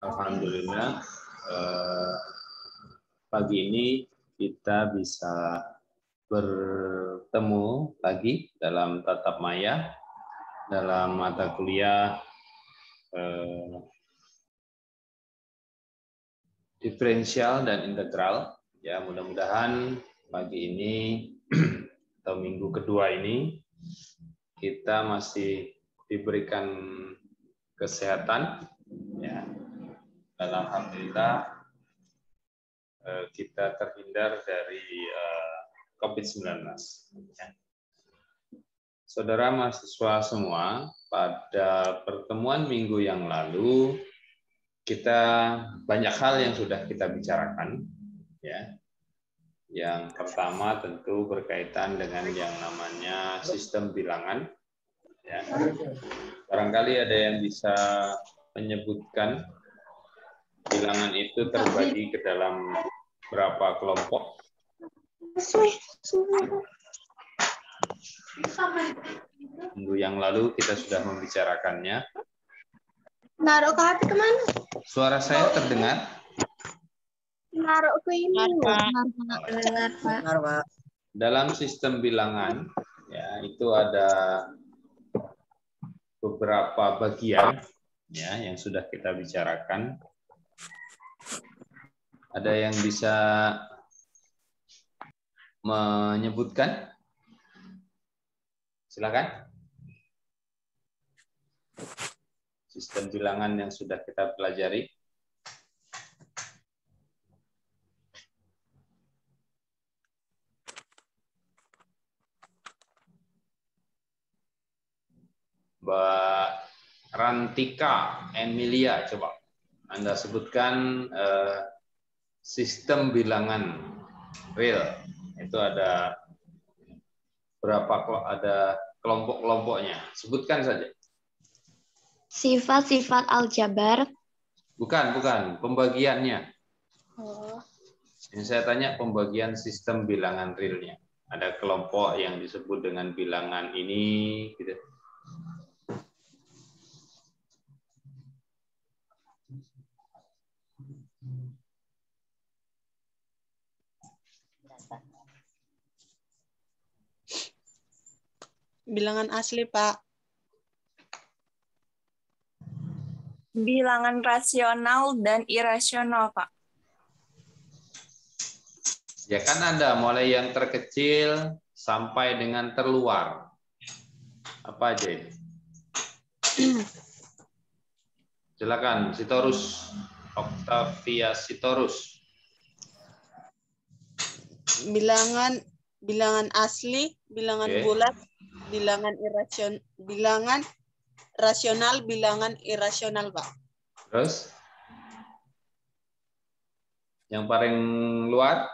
Alhamdulillah, pagi ini kita bisa bertemu lagi dalam tatap maya dalam mata kuliah diferensial dan integral. Ya, mudah-mudahan pagi ini atau minggu kedua ini kita masih diberikan kesehatan. Ya, dan alhamdulillah kita terhindar dari COVID-19. Saudara mahasiswa semua, pada pertemuan minggu yang lalu kita banyak hal yang sudah kita bicarakan. Ya. Yang pertama tentu berkaitan dengan yang namanya sistem bilangan. Ya. Barangkali ada yang bisa menyebutkan bilangan itu terbagi ke dalam berapa kelompok? Minggu yang lalu kita sudah membicarakannya. Naruh ke hati kemana? Suara saya terdengar? Naruh ke ini. Dengar, Pak. Dalam sistem bilangan, ya itu ada beberapa bagian ya yang sudah kita bicarakan. Ada yang bisa menyebutkan? Silakan. Sistem bilangan yang sudah kita pelajari. Mbak Rantika Emilia, coba Anda sebutkan sistem bilangan real. Itu ada berapa, ada kelompok-kelompoknya? Sebutkan saja. Sifat-sifat aljabar. Bukan, pembagiannya. Oh. Yang saya tanya pembagian sistem bilangan realnya. Ada kelompok yang disebut dengan bilangan ini, gitu. Bilangan asli, Pak. Bilangan rasional dan irasional, Pak. Ya kan ada mulai yang terkecil sampai dengan terluar. Apa aja ini? Silakan, Sitorus, Octavia Sitorus. Bilangan asli, bilangan bulat, bilangan rasional, bilangan irasional, Pak. Terus? Yang paling luar?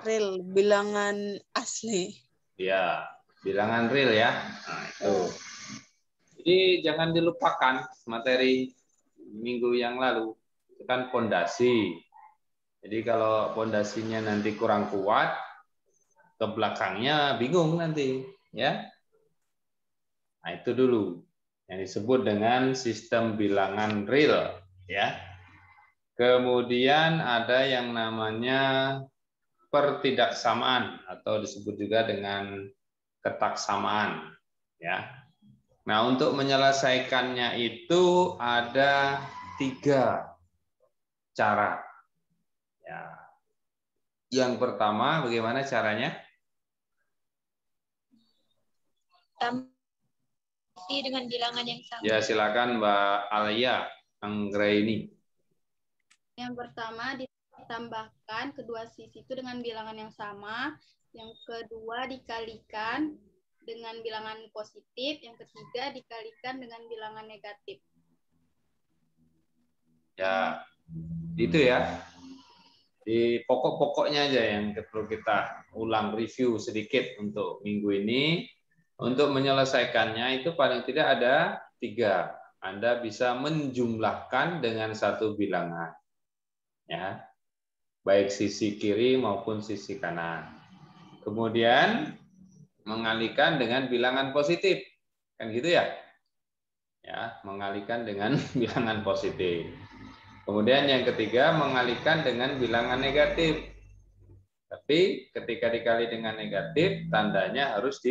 Real, bilangan asli. Ya, bilangan real ya. Nah, itu. Jadi jangan dilupakan materi minggu yang lalu. Itu kan fondasi. Jadi kalau fondasinya nanti kurang kuat, ke belakangnya bingung nanti, ya. Nah, itu dulu yang disebut dengan sistem bilangan real, ya. Kemudian ada yang namanya pertidaksamaan atau disebut juga dengan ketaksamaan, ya. Nah, untuk menyelesaikannya itu ada 3 cara. Ya. Yang pertama, bagaimana caranya? Dengan bilangan yang sama. Ya, silakan Mbak Alia Anggraini. Yang pertama ditambahkan kedua sisi itu dengan bilangan yang sama. Yang kedua dikalikan dengan bilangan positif. Yang ketiga dikalikan dengan bilangan negatif. Ya, itu ya. Di pokok-pokoknya aja yang perlu kita ulang review sedikit untuk minggu ini. Untuk menyelesaikannya itu paling tidak ada 3. Anda bisa menjumlahkan dengan satu bilangan. Ya. Baik sisi kiri maupun sisi kanan. Kemudian mengalihkan dengan bilangan positif. Kan gitu ya? Ya, mengalihkan dengan bilangan positif. Kemudian yang ketiga, mengalihkan dengan bilangan negatif. Tapi ketika dikali dengan negatif, tandanya harus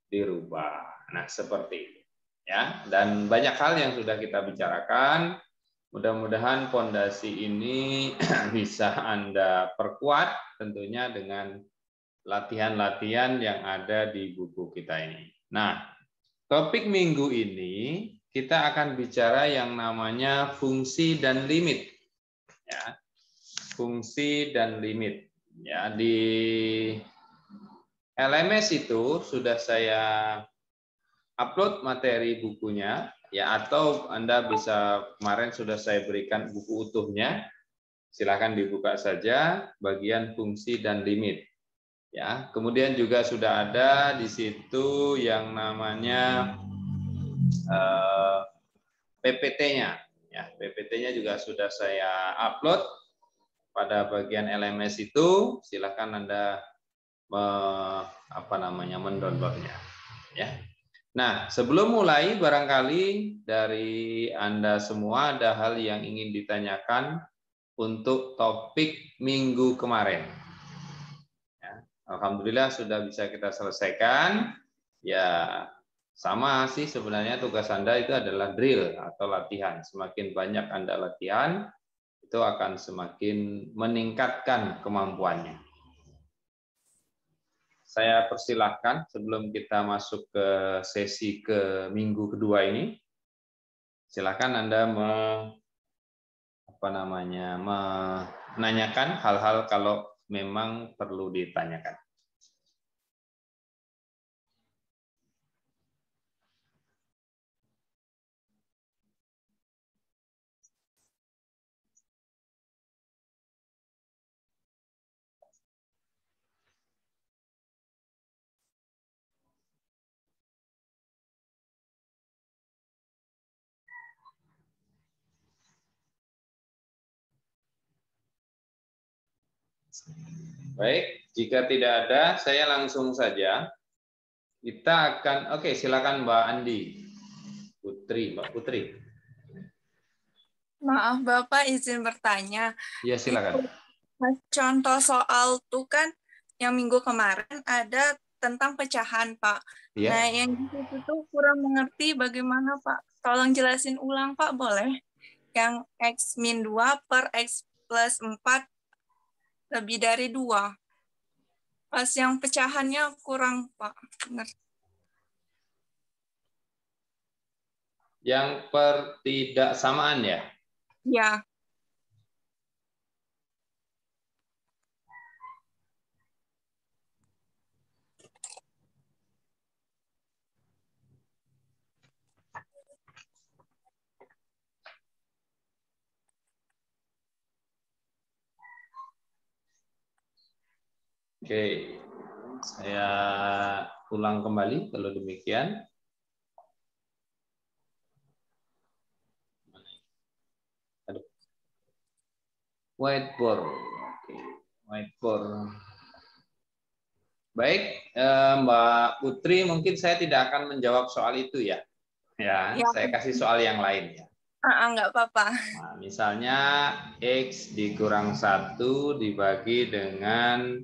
dirubah. Nah, seperti itu. Ya, dan banyak hal yang sudah kita bicarakan. Mudah-mudahan fondasi ini bisa Anda perkuat tentunya dengan latihan-latihan yang ada di buku kita ini. Nah, topik minggu ini kita akan bicara yang namanya fungsi dan limit. Ya, fungsi dan limit. Ya, di LMS itu sudah saya upload materi bukunya, ya, atau Anda bisa, kemarin sudah saya berikan buku utuhnya. Silakan dibuka saja bagian fungsi dan limit. Ya, kemudian juga sudah ada di situ yang namanya PPT-nya. Ya, PPT-nya juga sudah saya upload pada bagian LMS itu. Silakan Anda mendownloadnya. Ya. Nah, sebelum mulai, barangkali dari Anda semua ada hal yang ingin ditanyakan untuk topik minggu kemarin. Ya, alhamdulillah sudah bisa kita selesaikan. Ya, sama sih sebenarnya tugas Anda itu adalah drill atau latihan. Semakin banyak Anda latihan, itu akan semakin meningkatkan kemampuannya. Saya persilahkan sebelum kita masuk ke sesi ke minggu kedua ini, silakan Anda menanyakan hal-hal kalau memang perlu ditanyakan. Baik, jika tidak ada, saya langsung saja. Kita akan, oke, silakan Mbak Andi. Mbak Putri. Maaf Bapak, izin bertanya. Ya, silakan. Contoh soal tuh kan yang minggu kemarin ada tentang pecahan, Pak. Ya. Nah, yang di situ tuh kurang mengerti bagaimana, Pak. Tolong jelasin ulang, Pak, boleh? Yang X-2 per X plus 4 lebih dari 2. Pas yang pecahannya kurang, Pak. Yang pertidaksamaan ya? Ya. Oke, saya ulang kembali kalau demikian. Whiteboard. Oke, whiteboard. Baik, Mbak Putri, mungkin saya tidak akan menjawab soal itu ya. Ya, saya kasih soal yang lain ya. Enggak apa-apa. Nah, misalnya X dikurang 1 dibagi dengan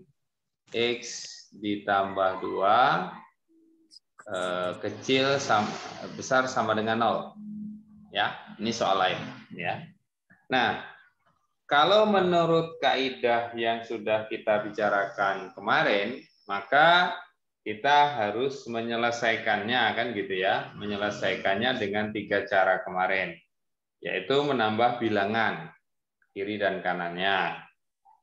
X ditambah 2 kecil besar sama dengan 0. Ya, ini soal lain ya. Nah, kalau menurut kaidah yang sudah kita bicarakan kemarin, maka kita harus menyelesaikannya kan gitu ya, menyelesaikannya dengan 3 cara kemarin, yaitu menambah bilangan kiri dan kanannya,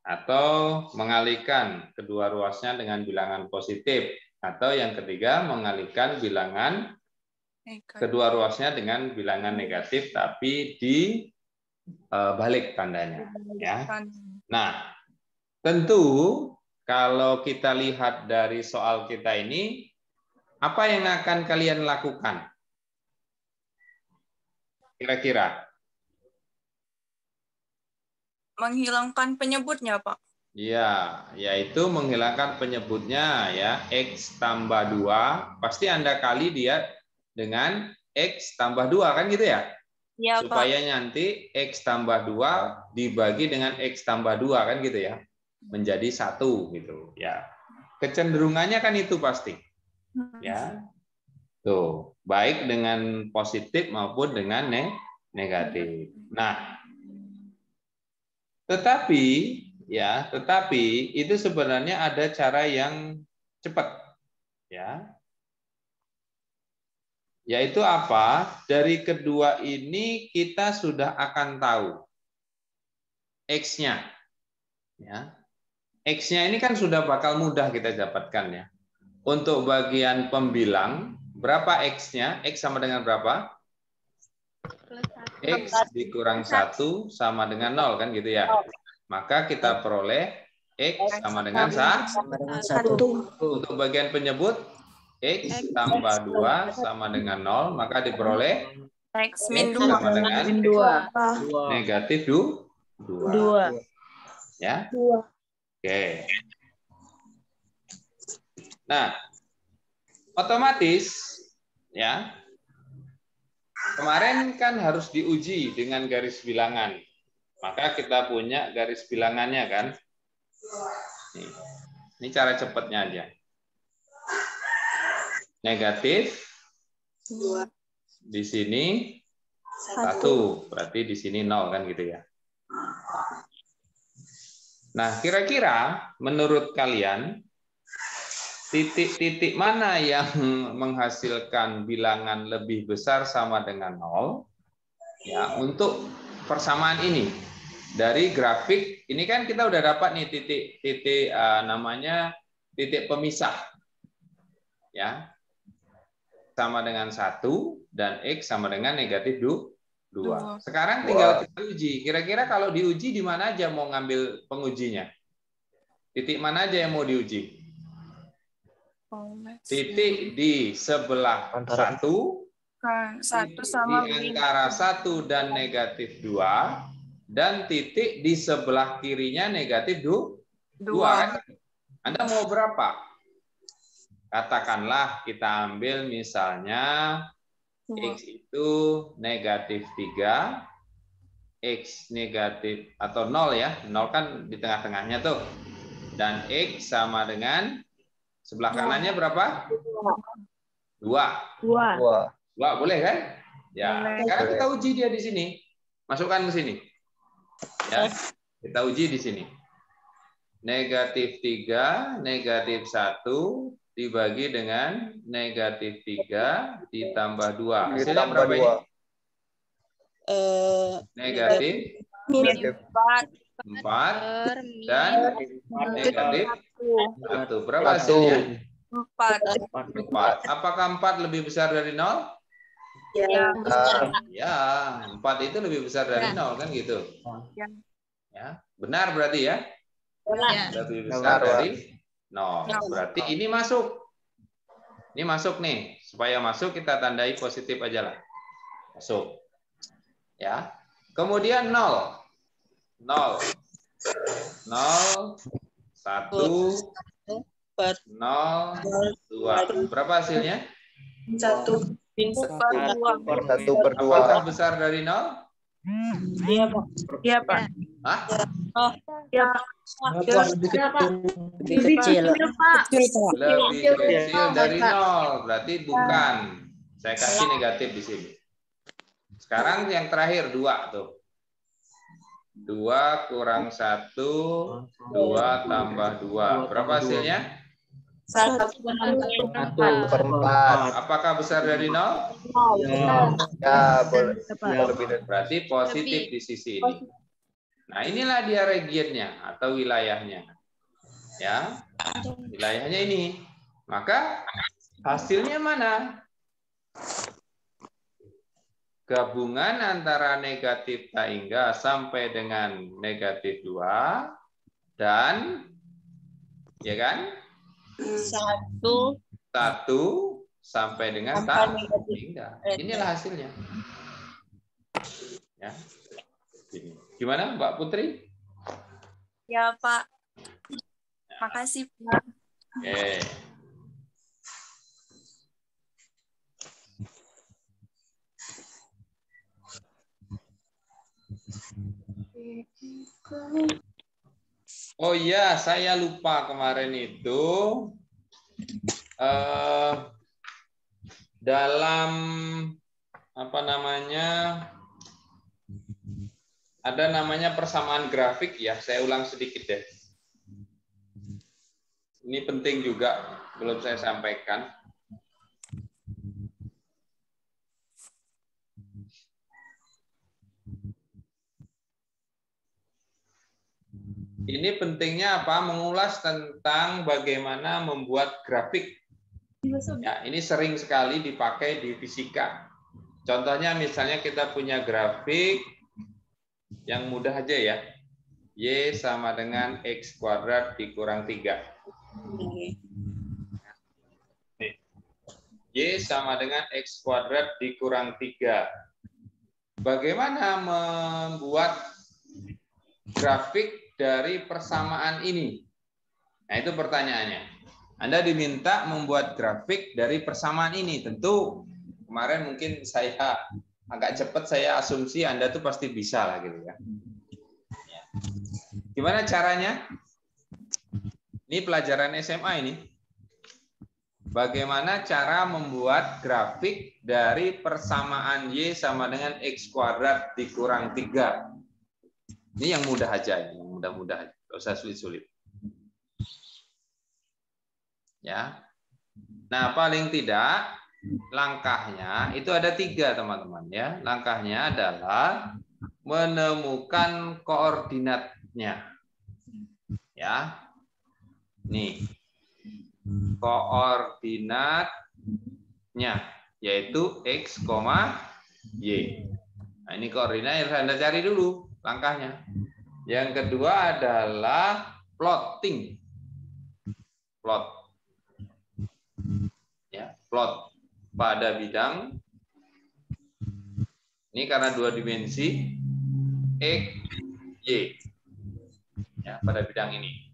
atau mengalihkan kedua ruasnya dengan bilangan positif, atau yang ketiga mengalihkan bilangan kedua ruasnya dengan bilangan negatif tapi dibalik tandanya ya. Nah, tentu kalau kita lihat dari soal kita ini, apa yang akan kalian lakukan kira-kira? Menghilangkan penyebutnya, Pak. Ya, yaitu menghilangkan penyebutnya ya. X tambah 2, pasti Anda kali dia dengan X tambah 2 kan gitu ya? Iya, Pak. Supaya nanti X tambah 2 dibagi dengan X tambah 2 kan gitu ya. Menjadi 1 gitu ya. Kecenderungannya kan itu pasti. Ya. Tuh, baik dengan positif maupun dengan negatif. Nah, tetapi itu sebenarnya ada cara yang cepat. Ya. Yaitu apa? Dari kedua ini kita sudah akan tahu X-nya. Ya. X-nya ini kan sudah bakal mudah kita dapatkan ya. Untuk bagian pembilang, berapa X-nya? X sama dengan berapa? X dikurang 1 sama dengan 0 kan gitu ya. Maka kita peroleh X sama dengan 1. Untuk bagian penyebut, X tambah 2 sama dengan 0, maka diperoleh X X sama dengan negatif 2. Ya. Oke. Nah, otomatis ya. Kemarin kan harus diuji dengan garis bilangan. Maka kita punya garis bilangannya kan. Ini cara cepatnya aja. Negatif 2. di sini 1, berarti di sini 0 kan gitu ya. Nah, kira-kira menurut kalian titik-titik mana yang menghasilkan bilangan lebih besar sama dengan 0? Ya, untuk persamaan ini. Dari grafik ini kan kita udah dapat nih titik namanya titik pemisah. Ya. Sama dengan 1 dan X sama dengan negatif 2. Sekarang tinggal kita uji. Kira-kira kalau diuji di mana aja mau ngambil pengujinya? Titik mana aja yang mau diuji? Titik di sebelah 1, sama di antara 1 dan negatif 2, dan titik di sebelah kirinya negatif 2. Anda mau berapa? Katakanlah kita ambil misalnya X itu negatif 3, X negatif atau 0 ya, 0 kan di tengah-tengahnya tuh. Dan X sama dengan sebelah kanannya berapa? 2. Boleh kan? Ya, sekarang kita uji dia di sini. Masukkan ke sini. Ya, kita uji di sini. Negatif 3, negatif 1, dibagi dengan negatif 3 ditambah 2. Hasilnya berapa ini? Negatif 4 dan negatif 1. Berapa hasilnya? 4. Apakah 4 lebih besar dari 0? Ya, 4 itu lebih besar dari 0 kan gitu. Ya, benar berarti ya? Lebih besar dari 0. Berarti ini masuk. Ini masuk nih. Supaya masuk kita tandai positif aja lah. Masuk. Ya. Kemudian 0. 0. 0. 1. 0. 2. Berapa hasilnya? 1. 1/2. Apakah besar dari 0? Iya, Pak. Iya, Pak. Hah? Oh, iya, Pak. Lebih kecil. Lebih kecil dari 0. Berarti bukan. Saya kasih negatif di sini. Sekarang yang terakhir 2 tuh. 2 kurang 1, 2 tambah 2. Berapa hasilnya? 1/4. Apakah besar dari 0? Ya, boleh. Berarti positif di sisi ini. Nah, inilah dia regionnya atau wilayahnya. Ya. Wilayahnya ini. Maka hasilnya mana? Gabungan antara negatif taingga sampai dengan negatif 2 dan ya kan? 1 sampai dengan taingga. Inilah hasilnya. Ya. Gimana Mbak Putri? Ya, Pak. Makasih, Pak. Oke. Oh iya, saya lupa kemarin itu dalam apa namanya, ada namanya persamaan grafik ya. Saya ulang sedikit deh. Ini penting juga, belum saya sampaikan. Ini pentingnya apa? Mengulas tentang bagaimana membuat grafik. Ya, ini sering sekali dipakai di fisika. Contohnya misalnya kita punya grafik yang mudah aja ya. Y sama dengan X kuadrat dikurang 3. Y sama dengan X kuadrat dikurang 3. Bagaimana membuat grafik dari persamaan ini? Nah, itu pertanyaannya. Anda diminta membuat grafik dari persamaan ini. Tentu kemarin mungkin saya agak cepat, saya asumsi Anda tuh pasti bisa lah gitu ya. Gimana caranya? Ini pelajaran SMA ini. Bagaimana cara membuat grafik dari persamaan Y sama dengan X kuadrat dikurang 3. Ini yang mudah aja, yang mudah-mudah, nggak usah sulit-sulit. Ya. Nah, paling tidak langkahnya itu ada 3, teman-teman ya. Langkahnya adalah menemukan koordinatnya. Ya. Nih. Koordinatnya yaitu X, Y. Nah, ini koordinat yang Anda cari dulu langkahnya. Yang kedua adalah plotting. Plot. Ya, plot pada bidang ini karena 2 dimensi X, Y. Ya, pada bidang ini.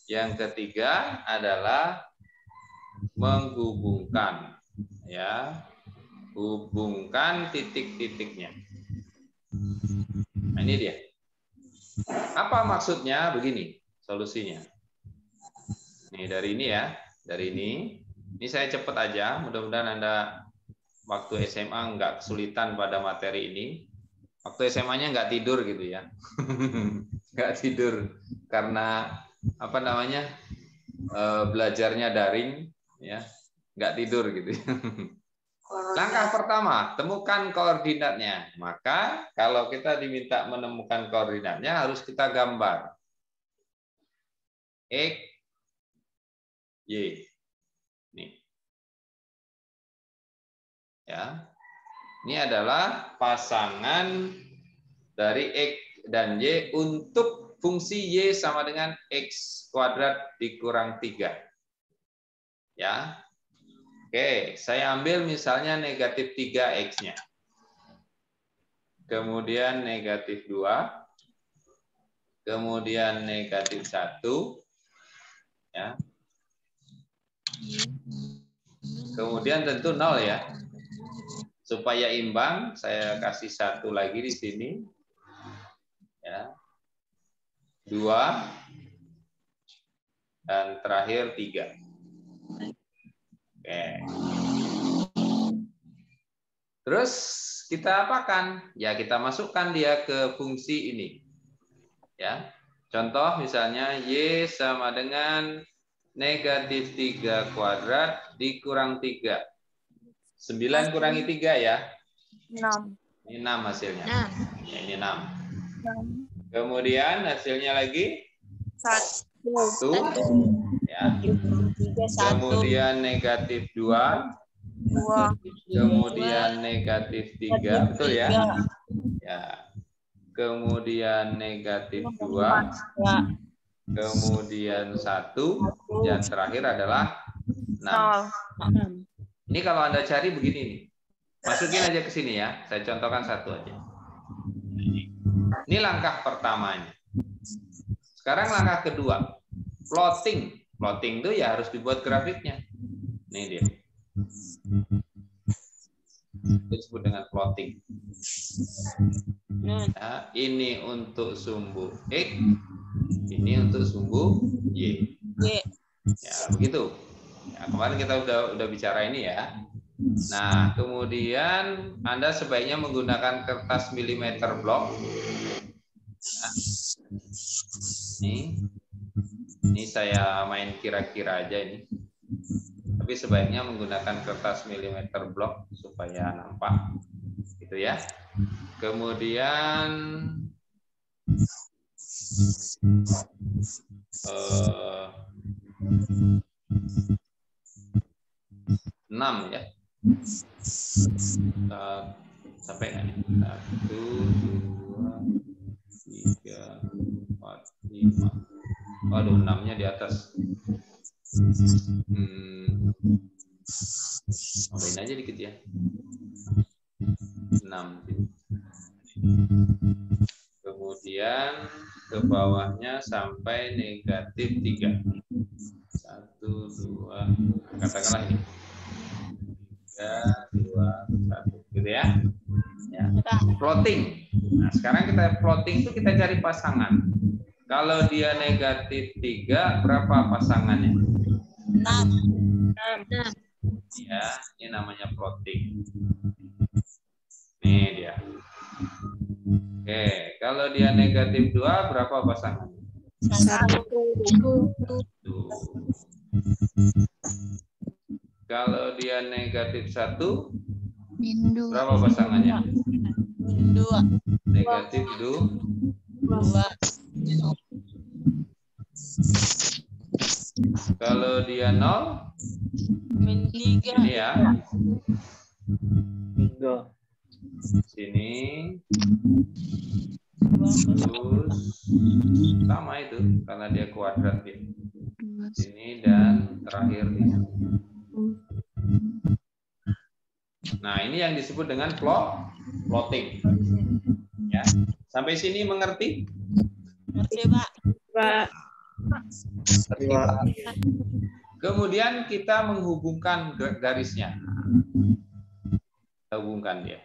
Yang ketiga adalah menghubungkan, ya, hubungkan titik-titiknya. Nah, ini dia. Apa maksudnya? Begini solusinya. Nih dari ini ya, dari ini. Ini saya cepat aja. Mudah-mudahan Anda waktu SMA nggak kesulitan pada materi ini. Waktu SMA-nya nggak tidur gitu ya, nggak tidur karena apa namanya belajarnya daring ya, nggak tidur gitu. Langkah pertama, temukan koordinatnya. Maka kalau kita diminta menemukan koordinatnya harus kita gambar X, Y. Nih. Ya. Ini adalah pasangan dari X dan Y untuk fungsi Y sama dengan X kuadrat dikurang 3. Ya. Oke, saya ambil misalnya negatif 3X-nya. Kemudian negatif 2. Kemudian negatif 1. Ya. Kemudian tentu 0 ya. Supaya imbang, saya kasih 1 lagi di sini. Ya. 2. Dan terakhir 3. Oke. Terus kita apakan? Ya, kita masukkan dia ke fungsi ini. Ya. Contoh misalnya Y sama dengan negatif 3 kuadrat dikurang 3. 9 kurangi 3 ya. 6. Ini 6 hasilnya. 6. Ya, ini 6. Kemudian hasilnya lagi 1. Ya. Kemudian negatif 2. 2. Kemudian negatif 3. Betul ya? Ya. Kemudian negatif 2. Kemudian 1. Yang terakhir adalah 6. Ini kalau Anda cari begini nih. Masukin aja ke sini ya. Saya contohkan 1 aja. Ini langkah pertamanya. Sekarang langkah kedua. Plotting. Plotting itu ya harus dibuat grafiknya. Ini dia. disebut dengan plotting. Ya, ini untuk sumbu X, ini untuk sumbu Y. Ya, begitu. Ya, kemarin kita udah bicara ini ya. Nah, kemudian Anda sebaiknya menggunakan kertas milimeter blok. Nah, ini saya main kira-kira aja ini. Tapi sebaiknya menggunakan kertas milimeter blok supaya nampak, gitu ya. Kemudian 6 ya. Sampai nggak nih? 1, 2, 3, 4, 5. Waduh, 6-nya di atas. Tambahin aja dikit ya. 6. Kemudian ke bawahnya sampai negatif 3. 1, 2, katakanlah ini. 3, 2, 1. Gitu ya. Ya. Plotting. Nah, sekarang kita plotting itu kita cari pasangan. Kalau dia negatif 3, berapa pasangannya? 6. Ya, ini namanya plotting. Ini dia. Oke, kalau dia negatif 2, berapa pasangannya? 1. Kalau dia negatif 1, -2. berapa pasangannya? -2. Negatif 2. Kalau dia 0, -3. ini ya. Sini. Terus sama itu karena dia kuadrat dia. Sini dan terakhir di sini. Nah, ini yang disebut dengan plotting. Ya. Sampai sini mengerti? Ngerti, Pak. Kemudian kita menghubungkan garisnya. Kita hubungkan dia.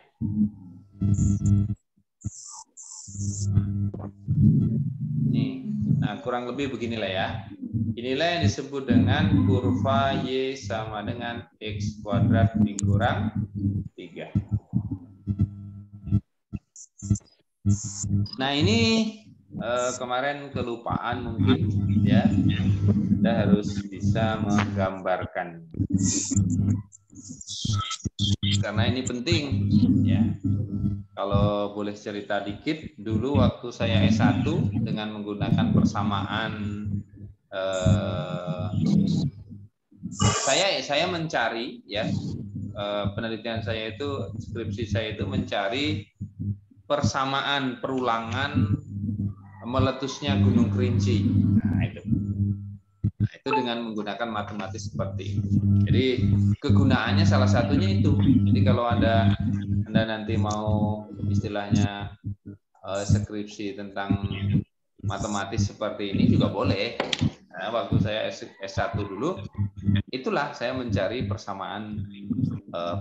Nih, nah kurang lebih beginilah ya. Inilah yang disebut dengan kurva Y sama dengan X kuadrat dikurang 3. Nah ini kemarin kelupaan mungkin ya. Kita harus bisa menggambarkan. Karena ini penting ya. Kalau boleh cerita dikit, dulu waktu saya S1 dengan menggunakan persamaan saya mencari ya penelitian saya itu, skripsi saya itu mencari persamaan perulangan meletusnya Gunung Kerinci. Nah, itu dengan menggunakan matematis seperti ini. Jadi kegunaannya salah satunya itu. Jadi kalau Anda nanti mau istilahnya skripsi tentang matematis seperti ini juga boleh. Nah, waktu saya S1 dulu, itulah saya mencari persamaan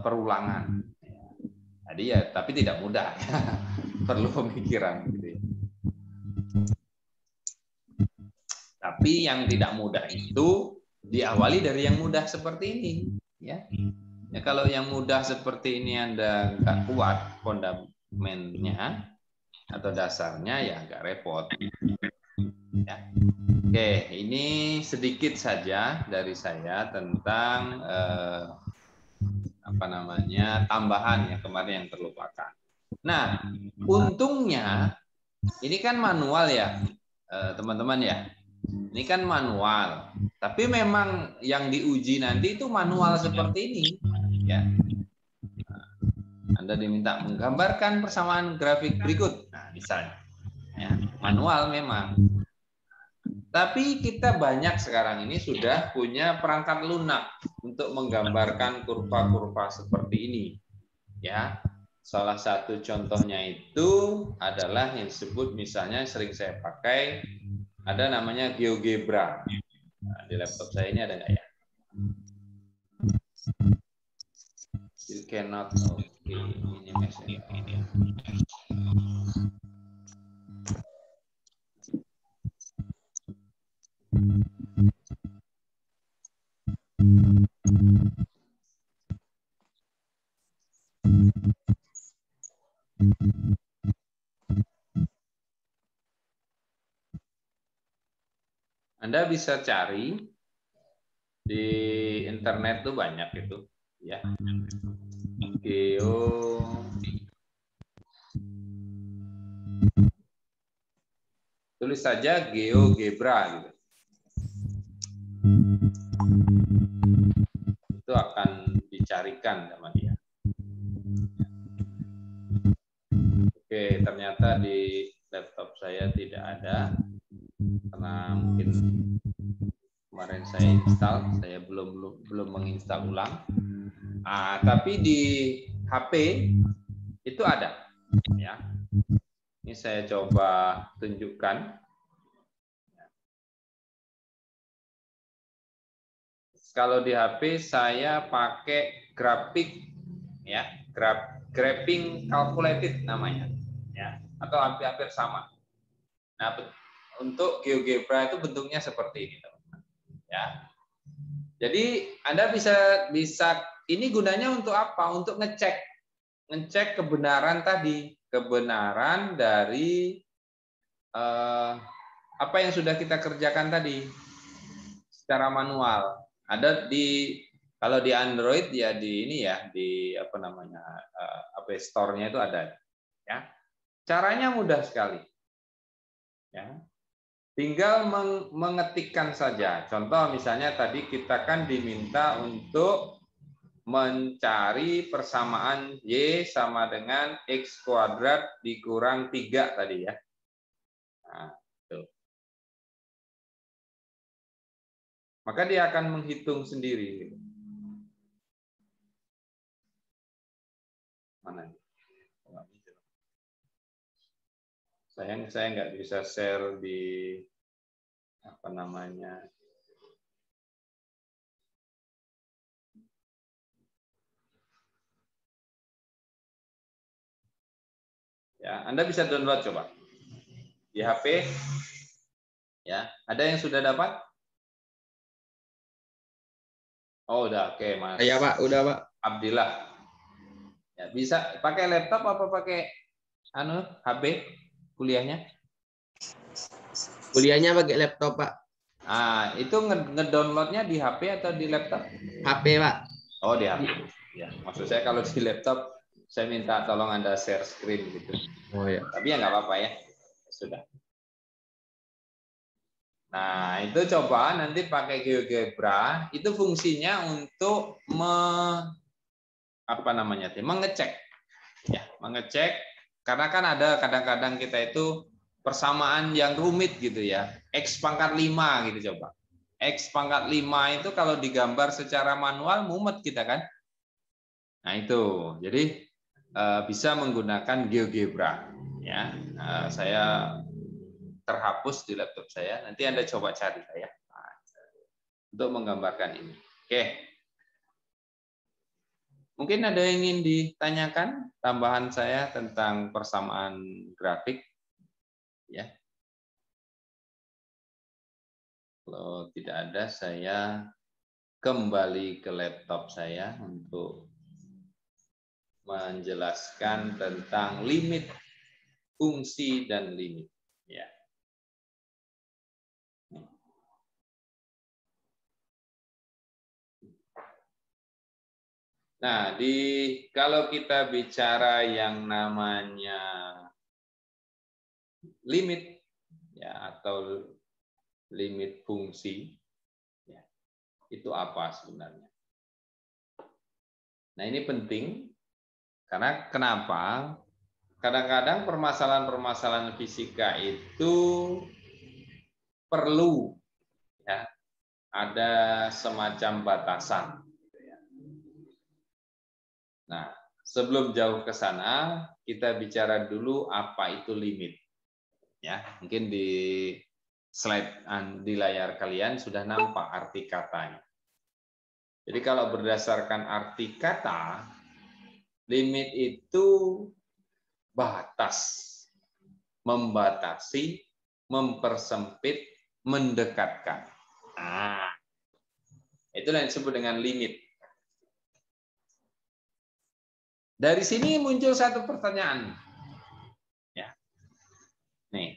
perulangan. Jadi ya, tapi tidak mudah. Perlu pemikiran. Gitu ya. Tapi yang tidak mudah itu diawali dari yang mudah seperti ini. Ya, kalau yang mudah seperti ini Anda nggak kuat fondamennya atau dasarnya, ya agak repot. Ya. Oke, ini sedikit saja dari saya tentang tambahan yang kemarin yang terlupakan. Nah, untungnya ini kan manual ya, teman-teman ya. Ini kan manual, tapi memang yang diuji nanti itu manual seperti ini, ya. Anda diminta menggambarkan persamaan grafik berikut, nah misalnya, ya, manual memang. Tapi kita banyak sekarang ini sudah punya perangkat lunak untuk menggambarkan kurva-kurva seperti ini, ya. Salah satu contohnya itu adalah yang disebut misalnya sering saya pakai, ada namanya GeoGebra. Nah, di laptop saya ini ada nggak ya? You cannot. ini messenger. Anda bisa cari di internet tuh banyak itu, ya. Tulis saja GeoGebra gitu. Itu akan dicarikan sama dia. Oke, ternyata di laptop saya tidak ada karena mungkin kemarin saya install, saya belum menginstal ulang. Tapi di HP itu ada, ya. Ini saya coba tunjukkan. Kalau di HP saya pakai grafik, ya, graphing calculated namanya, ya, atau hampir sama. Nah, untuk GeoGebra itu bentuknya seperti ini, teman-teman. Ya. Jadi Anda bisa ini gunanya untuk apa? Untuk ngecek kebenaran tadi, kebenaran dari apa yang sudah kita kerjakan tadi secara manual. Ada kalau di Android ya di ini ya di apa namanya App Store-nya itu ada, ya. Caranya mudah sekali, ya. Tinggal mengetikkan saja. Contoh misalnya tadi kita kan diminta untuk mencari persamaan Y sama dengan X kuadrat dikurang 3 tadi, ya. Nah, tuh. Maka dia akan menghitung sendiri. Mana? Sayang saya nggak bisa share di apa namanya. Ya, Anda bisa download coba di HP. Ya, ada yang sudah dapat? Oh, udah, oke, Mas. Ya, Pak, udah, Pak. Abdillah. Ya, bisa pakai laptop apa pakai HP kuliahnya? Kuliahnya pakai laptop, Pak. Itu ngedownloadnya di HP atau di laptop? HP, Pak. Oh, di HP. Ya, maksud saya kalau di laptop saya minta tolong Anda share screen gitu. Oh ya. Tapi ya nggak apa-apa ya. Sudah. Nah, itu coba nanti pakai GeoGebra, itu fungsinya untuk mengecek. Ya, mengecek karena kan ada kadang-kadang kita itu persamaan yang rumit gitu ya. X pangkat 5 gitu coba. X pangkat 5 itu kalau digambar secara manual mumet kita kan. Nah, itu. Jadi bisa menggunakan GeoGebra, ya. Saya terhapus di laptop saya. Nanti Anda coba cari ya untuk menggambarkan ini. Oke. Mungkin ada yang ingin ditanyakan tambahan saya tentang persamaan grafik, ya. Kalau tidak ada, saya kembali ke laptop saya untuk menjelaskan tentang limit, fungsi dan limit, ya. Nah, kalau kita bicara yang namanya limit, ya, atau limit fungsi, ya, itu apa sebenarnya? Nah, ini penting karena kenapa? Kadang-kadang permasalahan-permasalahan fisika itu perlu, ya, ada semacam batasan. Nah, sebelum jauh ke sana, kita bicara dulu apa itu limit. Ya, mungkin di slide di layar kalian sudah nampak arti katanya. Jadi kalau berdasarkan arti kata, Limit itu batas, membatasi, mempersempit, mendekatkan. Nah, itulah yang disebut dengan limit. Dari sini muncul satu pertanyaan. Ya. Nih,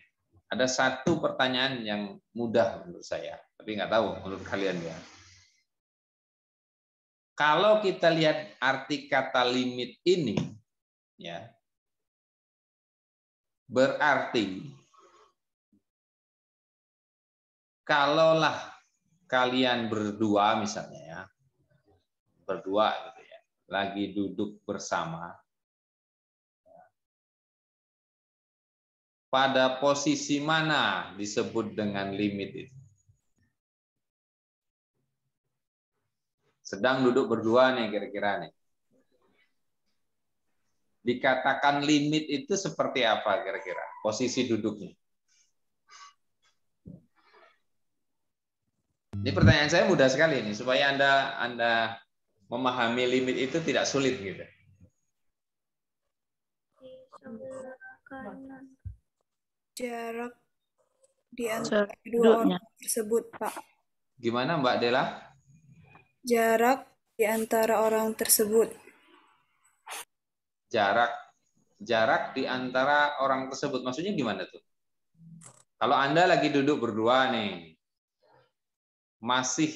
ada satu pertanyaan yang mudah menurut saya, tapi nggak tahu menurut kalian ya. Kalau kita lihat arti kata limit ini, ya, berarti kalaulah kalian berdua misalnya ya, berdua gitu ya, lagi duduk bersama, pada posisi mana disebut dengan limit itu? Sedang duduk berdua nih kira-kira nih. Dikatakan limit itu seperti apa kira-kira? Posisi duduknya. Ini pertanyaan saya mudah sekali nih, supaya Anda memahami limit itu tidak sulit gitu. Jarak di antara kedua orang tersebut, Pak. Gimana Mbak Dela? Jarak di antara orang tersebut. Jarak di antara orang tersebut. Maksudnya gimana tuh? Kalau Anda lagi duduk berdua nih, masih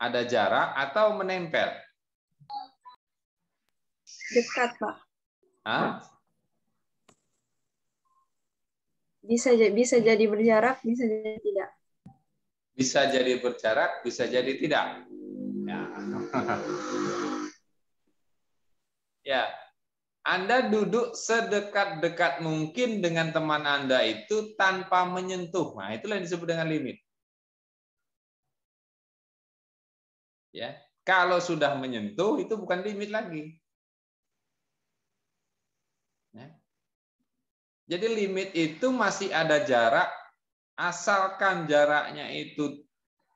ada jarak atau menempel? Dekat, Pak. Hah? Bisa jadi berjarak, bisa jadi tidak. Bisa jadi berjarak, bisa jadi tidak. Ya. Ya. Anda duduk sedekat-dekat mungkin dengan teman Anda itu tanpa menyentuh. Nah, itulah yang disebut dengan limit. Ya. Kalau sudah menyentuh itu bukan limit lagi. Ya. Jadi limit itu masih ada jarak, asalkan jaraknya itu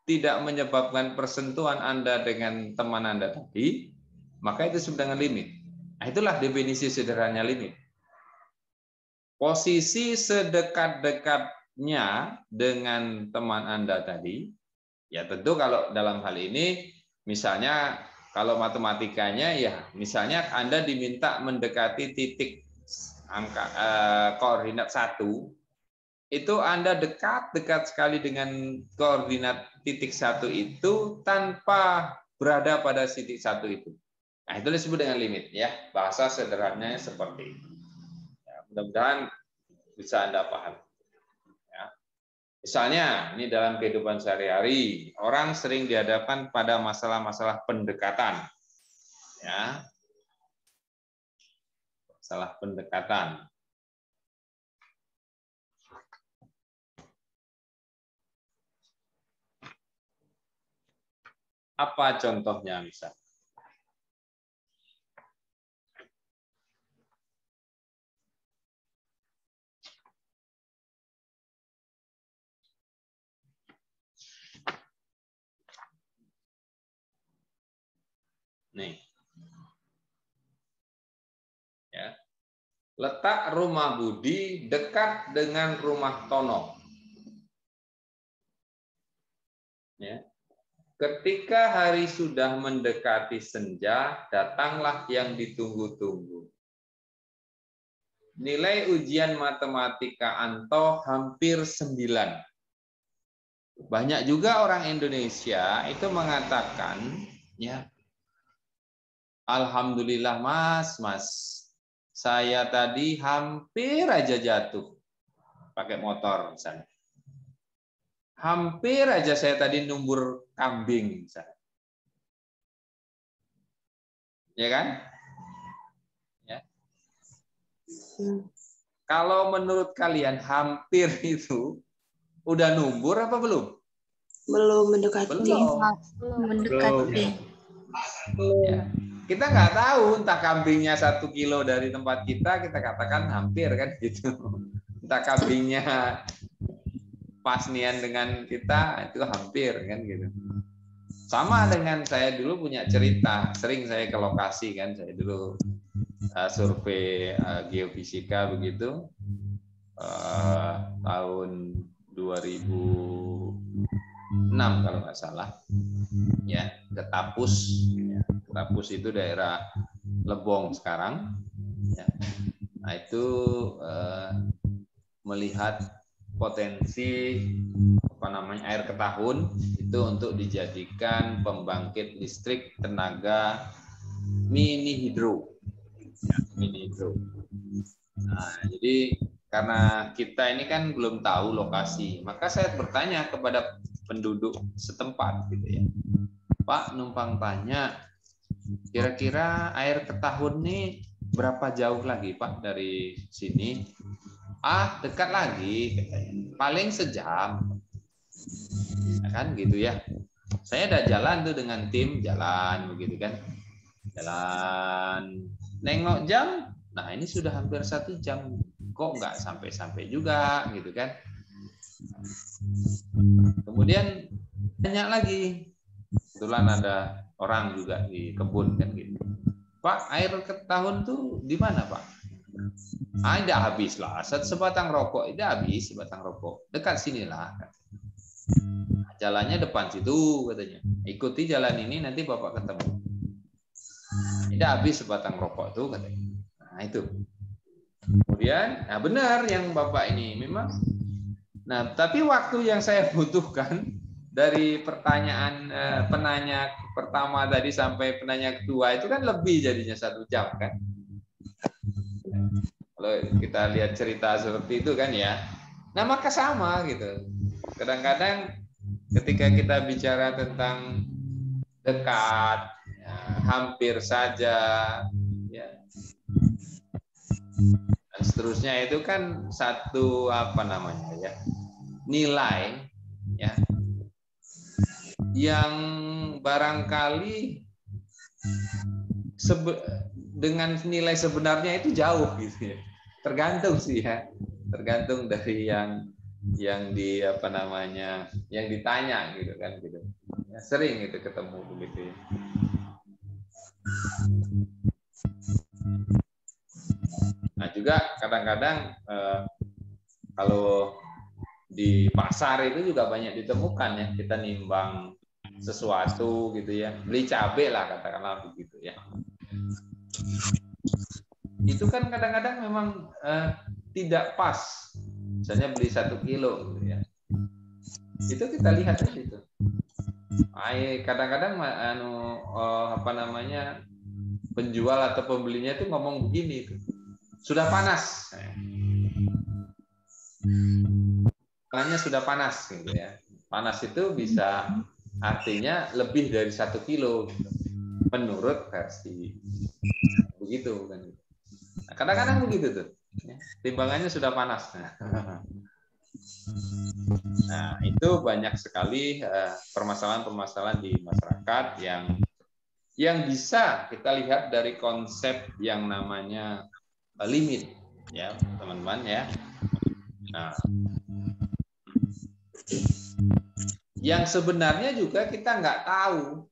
tidak menyebabkan persentuhan Anda dengan teman Anda tadi, maka itu disebut dengan limit. Nah, itulah definisi sederhananya limit. Posisi sedekat-dekatnya dengan teman Anda tadi, ya tentu kalau dalam hal ini, misalnya kalau matematikanya ya, misalnya Anda diminta mendekati titik angka koordinat 1, itu Anda dekat sekali dengan koordinat titik 1 itu tanpa berada pada titik 1 itu. Nah, itu disebut dengan limit ya. Bahasa sederhananya seperti itu. Ya, mudah-mudahan bisa Anda paham. Ya. Misalnya, ini dalam kehidupan sehari-hari, orang sering dihadapkan pada masalah-masalah pendekatan. Ya. Masalah pendekatan. Apa contohnya misalnya? Nih. Ya. Letak rumah Budi dekat dengan rumah Tono. Ya. Ketika hari sudah mendekati senja, datanglah yang ditunggu-tunggu. Nilai ujian matematika Anto hampir 9. Banyak juga orang Indonesia itu mengatakan, ya, alhamdulillah mas, saya tadi hampir aja jatuh pakai motor misalnya. Hampir aja saya tadi numbur kambing misalnya. Ya kan? Ya. Kalau menurut kalian hampir itu udah numbur apa belum? Belum mendekati. Belum mendekati. Ya. Kita nggak tahu entah kambingnya 1 kilo dari tempat kita katakan hampir kan gitu. Entah kambingnya pas nian dengan kita itu hampir kan gitu. Sama dengan saya dulu punya cerita, sering saya ke lokasi kan, saya dulu survei geofisika begitu, tahun 2006 kalau nggak salah, ya, ke Tapus. Ya, Tapus itu daerah Lebong sekarang. Ya. Nah itu melihat potensi air ketahun itu untuk dijadikan pembangkit listrik tenaga mini hidro. Ya, mini hidro. Nah, jadi karena kita ini kan belum tahu lokasi, maka saya bertanya kepada penduduk setempat gitu ya. Pak, numpang tanya, kira-kira air ketahun nih berapa jauh lagi Pak dari sini? Ah, dekat lagi katanya. Paling sejam. Ya kan gitu ya. Saya ada jalan tuh dengan tim, jalan begitu kan. Jalan nengok jam, nah ini sudah hampir 1 jam. Kok nggak sampai-sampai juga gitu kan. Kemudian tanya lagi. Kebetulan ada orang juga di kebun kan gitu. Pak, air ketahun tuh di mana Pak? Ah, tidak habis lah. Sebatang rokok, tidak habis sebatang rokok. Dekat sinilah. Jalannya depan situ katanya. Ikuti jalan ini nanti Bapak ketemu. Tidak habis sebatang rokok tuh katanya. Nah itu. Kemudian, nah benar yang Bapak ini memang. Nah tapi waktu yang saya butuhkan dari pertanyaan penanya pertama tadi sampai penanya kedua itu kan lebih jadinya 1 jam kan. Kalau kita lihat cerita seperti itu kan ya. Nah maka sama gitu. Kadang-kadang ketika kita bicara tentang dekat, ya, hampir saja, ya, dan seterusnya itu kan satu nilai ya yang barangkali dengan nilai sebenarnya itu jauh gitu ya. Tergantung sih ya, tergantung dari yang yang ditanya gitu kan gitu. Ya, sering itu ketemu begitu ya. Nah juga kadang-kadang kalau di pasar itu juga banyak ditemukan ya, kita nimbang sesuatu gitu ya, beli cabai lah katakanlah begitu ya. Itu kan kadang-kadang memang tidak pas, misalnya beli 1 kilo gitu ya. Itu kita lihat di situ. Kadang-kadang penjual atau pembelinya itu ngomong begini itu, sudah panas. Tangannya sudah panas gitu ya. Panas itu bisa artinya lebih dari 1 kilo gitu. Menurut versi begitu kan. Nah, kadang-kadang begitu tuh. Ya, timbangannya sudah panas. Nah, itu banyak sekali permasalahan-permasalahan di masyarakat yang bisa kita lihat dari konsep yang namanya limit ya, teman-teman ya. Nah, yang sebenarnya juga kita nggak tahu,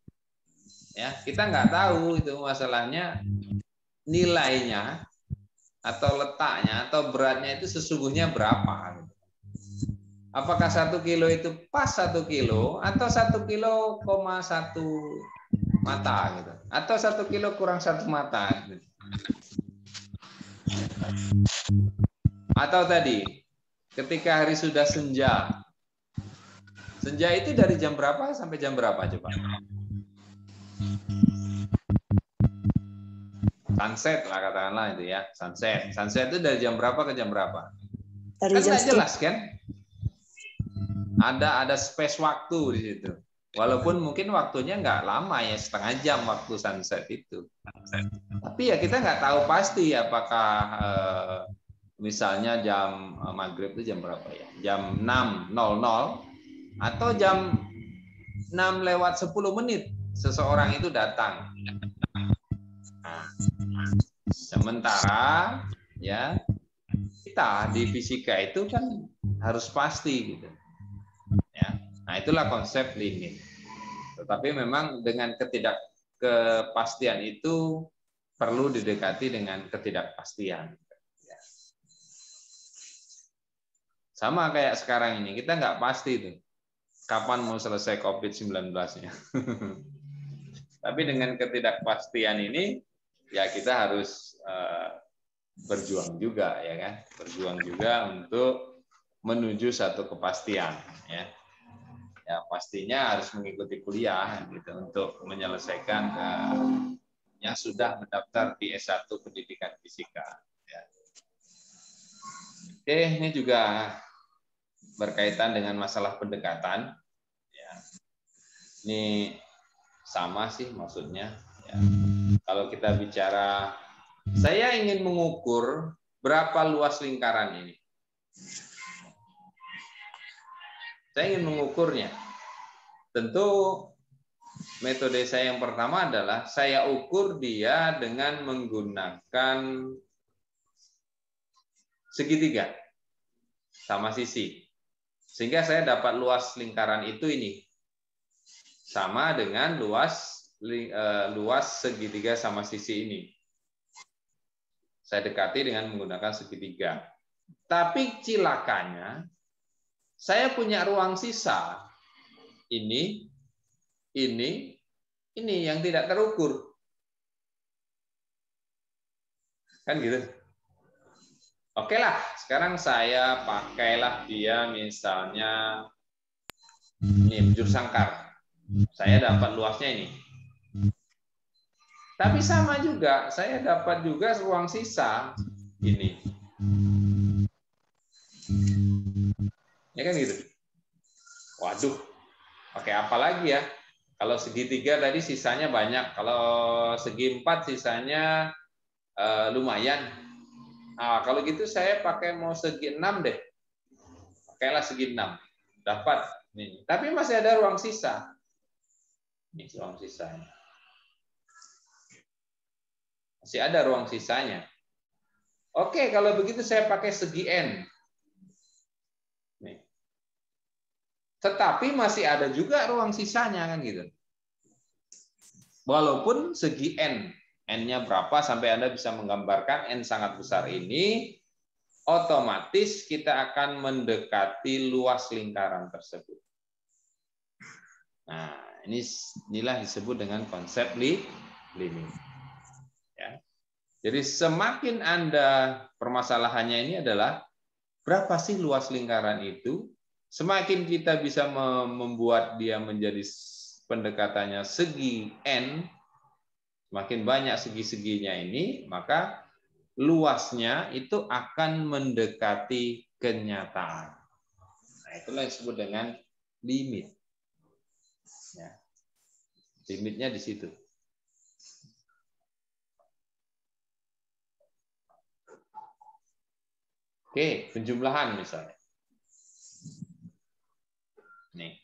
ya kita nggak tahu itu masalahnya nilainya atau letaknya atau beratnya itu sesungguhnya berapa. Apakah 1 kilo itu pas 1 kilo atau 1 kilo, 1 mata gitu, atau 1 kilo kurang 1 mata gitu. Atau tadi ketika hari sudah senja. Senja itu dari jam berapa sampai jam berapa coba? Sunset lah katakanlah itu ya, sunset. Sunset itu dari jam berapa ke jam berapa? Dari Kan jam nggak jelas kan? Ada space waktu di situ. Walaupun mungkin waktunya nggak lama ya, setengah jam waktu sunset itu. Tapi ya kita nggak tahu pasti apakah misalnya jam maghrib itu jam berapa ya? Jam 6.00 atau jam 6:10 seseorang itu datang. Nah, sementara ya kita di fisika itu kan harus pasti gitu. Ya. Nah, itulah konsep limit. tetapi memang dengan ketidakpastian itu perlu didekati dengan ketidakpastian. Sama kayak sekarang ini, kita nggak pasti tuh kapan mau selesai COVID-19-nya. Tapi dengan ketidakpastian ini, ya kita harus berjuang juga, ya kan? Berjuang juga untuk menuju satu kepastian, ya. Ya pastinya harus mengikuti kuliah gitu untuk menyelesaikan yang sudah mendaftar di S1 Pendidikan Fisika. Ya. Oke, ini juga berkaitan dengan masalah pendekatan. Ya. Ini sama sih maksudnya. Ya. Kalau kita bicara, saya ingin mengukur berapa luas lingkaran ini. Saya ingin mengukurnya. Tentu metode saya yang pertama adalah saya ukur dia dengan menggunakan segitiga sama sisi. Sehingga saya dapat luas lingkaran itu ini. Sama dengan luas segitiga sama sisi ini. Saya dekati dengan menggunakan segitiga. Tapi cilakanya, saya punya ruang sisa. Ini yang tidak terukur. Kan gitu. Oke lah, sekarang saya pakailah dia misalnya ini bujur sangkar. Saya dapat luasnya ini. Tapi sama juga, saya dapat juga ruang sisa ini. Ya kan gitu. Waduh, pakai apa lagi ya? Kalau segitiga tadi sisanya banyak, kalau segi 4 sisanya lumayan. Nah, kalau gitu saya pakai mau segi 6 deh. Pakailah segi 6. Dapat. Nih. Tapi masih ada ruang sisa. Ini ruang sisanya. Masih ada ruang sisanya. Oke, kalau begitu saya pakai segi N. Nih. Tetapi masih ada juga ruang sisanya kan gitu. Walaupun segi N. N-nya berapa sampai Anda bisa menggambarkan N sangat besar ini, otomatis kita akan mendekati luas lingkaran tersebut. Nah, inilah disebut dengan konsep limit. Ya. Jadi semakin Anda permasalahannya ini adalah berapa sih luas lingkaran itu, semakin kita bisa membuat dia menjadi pendekatannya segi N, semakin banyak segi-seginya ini, maka luasnya itu akan mendekati kenyataan. Nah, itulah yang disebut dengan limit. Ya. Limitnya di situ. Oke, penjumlahan misalnya. Nih.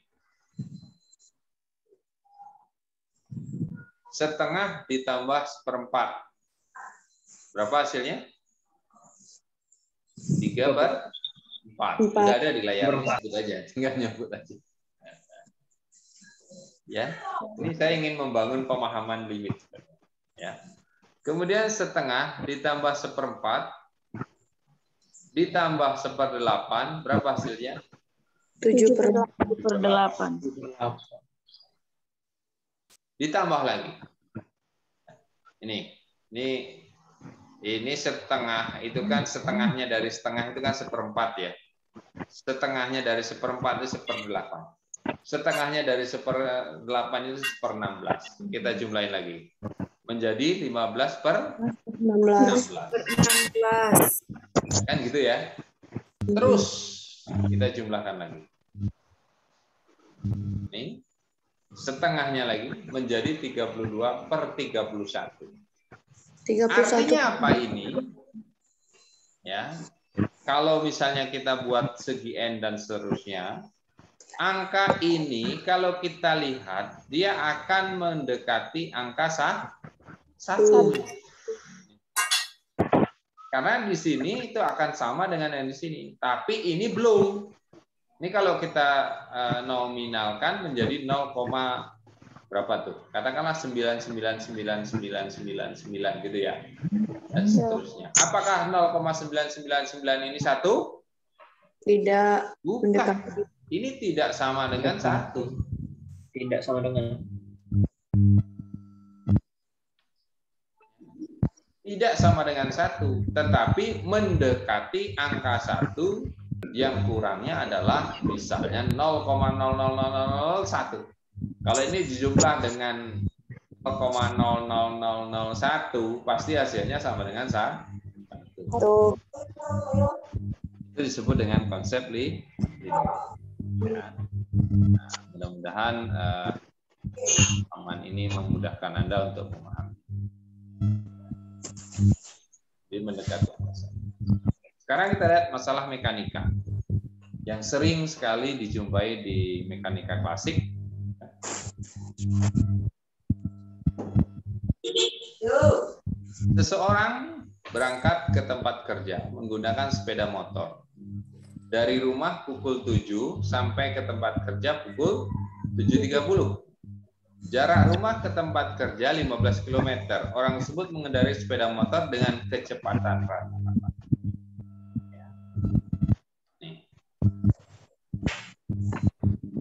Setengah ditambah seperempat. Berapa hasilnya? 3/4. Sudah ada di layar. Sebut aja, tinggal nyebut aja. Ya, ini saya ingin membangun pemahaman limit. Ya. Kemudian setengah ditambah seperempat ditambah 1/8, berapa hasilnya? 7/8. Ditambah lagi. Ini setengah, itu kan setengahnya dari setengah itu kan 1/4 ya. Setengahnya dari 1/4 itu 1/8. Setengahnya dari 1/8 itu 1/16. Kita jumlahin lagi. Menjadi 15/16. Kan gitu ya. Terus kita jumlahkan lagi. Ini setengahnya lagi menjadi 32/31. Artinya apa ini? Ya. Kalau misalnya kita buat segi N dan seterusnya, angka ini kalau kita lihat dia akan mendekati angka 1. Karena di sini itu akan sama dengan yang di sini, tapi ini belum. Ini kalau kita nominalkan menjadi 0,5 berapa tuh? Katakanlah 9999999 gitu ya. Dan seterusnya. Apakah 0,999 ini 1? Tidak. Bukan. Ini tidak sama dengan 1. Tidak sama dengan. Tidak sama dengan 1, tetapi mendekati angka 1 yang kurangnya adalah misalnya 0,00001. Kalau ini dijumlah dengan 0,00001, pasti hasilnya sama dengan 1. Itu disebut dengan konsep linear. Nah, mudah-mudahan rekaman ini memudahkan Anda untuk memahami. Jadi mendekati angka 1. Sekarang kita lihat masalah mekanika yang sering sekali dijumpai di mekanika klasik. Seseorang berangkat ke tempat kerja menggunakan sepeda motor. Dari rumah pukul 7 sampai ke tempat kerja pukul 7.30. Jarak rumah ke tempat kerja 15 km. Orang tersebut mengendarai sepeda motor dengan kecepatan rata-rata.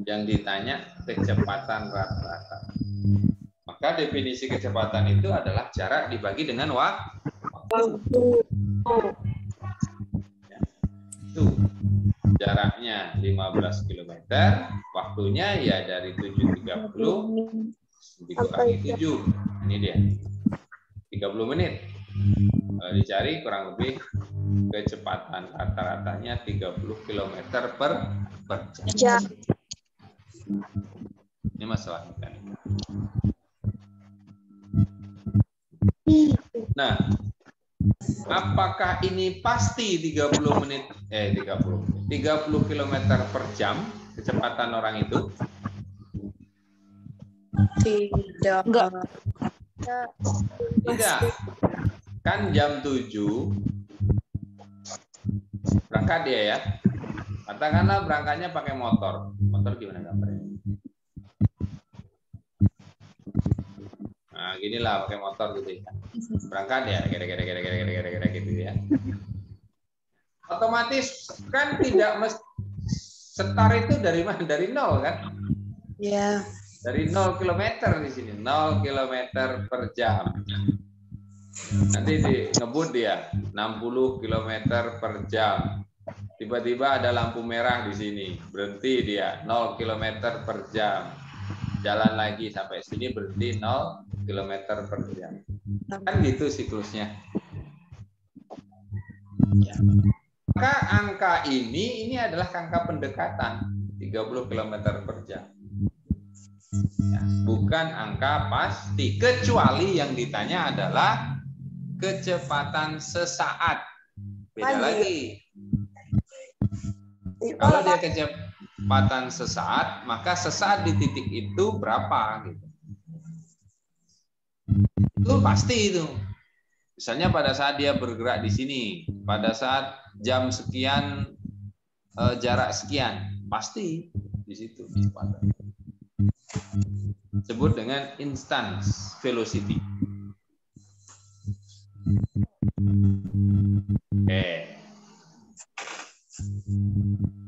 Yang ditanya kecepatan rata-rata. Maka definisi kecepatan itu adalah jarak dibagi dengan waktu. Ya. Itu jaraknya 15 km, waktunya ya dari 7.30 dikurangi 7. Ini dia. 30 menit. Kalau dicari kurang lebih kecepatan rata-ratanya 30 km per jam. Ini masalah mekanika. Nah, apakah ini pasti 30 km per jam kecepatan orang itu? Tidak. Tidak. Kan jam 7 berangkat dia ya. Katakanlah berangkatnya pakai motor. Motor gimana gambarnya? Nah, ginilah pakai motor gitu ya. Berangkat ya, kira-kira gitu ya. Otomatis kan tidak mesti start itu dari mana? Dari 0 kan? Ya. Dari 0 km di sini, 0 km per jam. Nanti ngebut dia 60 km per jam. Tiba-tiba ada lampu merah di sini, berhenti dia 0 km per jam. Jalan lagi sampai sini berhenti 0 km per jam. Kan gitu siklusnya. Ya. Maka angka ini adalah angka pendekatan 30 km per jam. Ya, bukan angka pasti, kecuali yang ditanya adalah kecepatan sesaat. Beda lagi. Kalau dia kecepatan sesaat, maka sesaat di titik itu berapa gitu. Itu pasti itu. Misalnya pada saat dia bergerak di sini, pada saat jam sekian, jarak sekian, pasti di situ kecepatan. Disebut dengan instance velocity. Oke.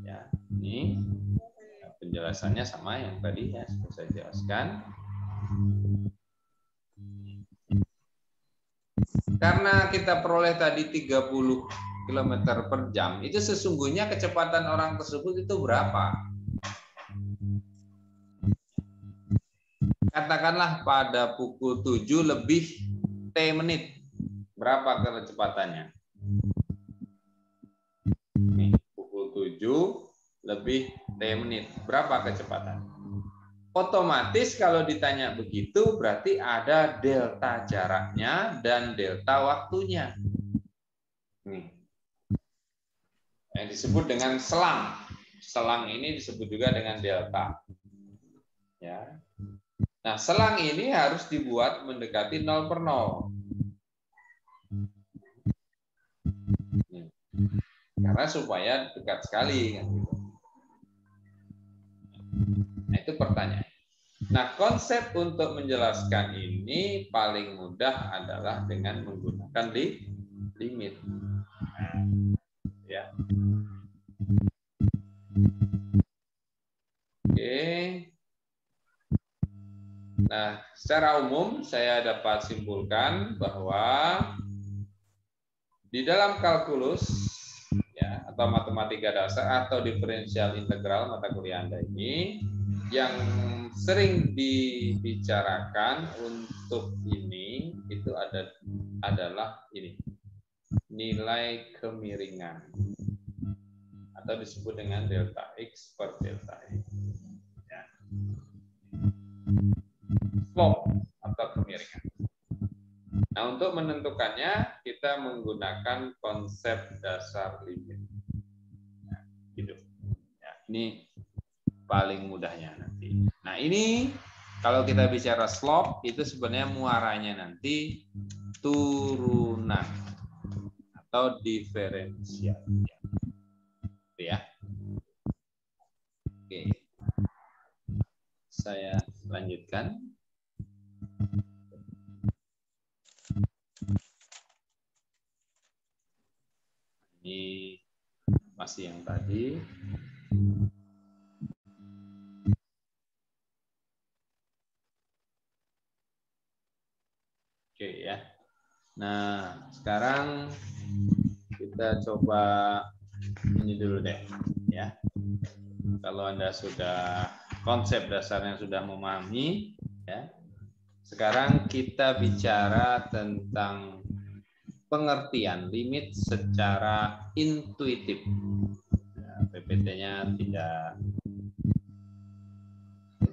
Ya, ini penjelasannya sama yang tadi ya sudah saya jelaskan. Karena kita peroleh tadi 30 km per jam, itu sesungguhnya kecepatan orang tersebut itu berapa? Katakanlah pada pukul 7 lebih T menit. Berapa kecepatannya? Nih, pukul 7 lebih T menit. Berapa kecepatan? Otomatis kalau ditanya begitu berarti ada delta jaraknya dan delta waktunya. Nih. Yang disebut dengan selang. Selang ini disebut juga dengan delta. Ya. Nah, selang ini harus dibuat mendekati 0 per 0. Karena supaya dekat sekali kan gitu. Nah, itu pertanyaan. Nah, konsep untuk menjelaskan ini paling mudah adalah dengan menggunakan limit. Ya. Oke. Nah, secara umum saya dapat simpulkan bahwa di dalam kalkulus ya, atau matematika dasar atau diferensial integral mata kuliah Anda ini, yang sering dibicarakan untuk ini itu adalah ini, nilai kemiringan atau disebut dengan delta X per delta Y. Ya. Slope atau kemiringan. Nah, untuk menentukannya kita menggunakan konsep dasar limit. Nah, gitu. Ya, ini paling mudahnya nanti. Nah, ini kalau kita bicara slope itu sebenarnya muaranya nanti turunan atau diferensial. Ya. Oke. Saya lanjutkan. Ini masih yang tadi. Oke ya. Nah, sekarang kita coba ini dulu deh ya. Kalau Anda sudah konsep dasarnya sudah memahami ya. Sekarang kita bicara tentang pengertian limit secara intuitif. Ya, PPT-nya tidak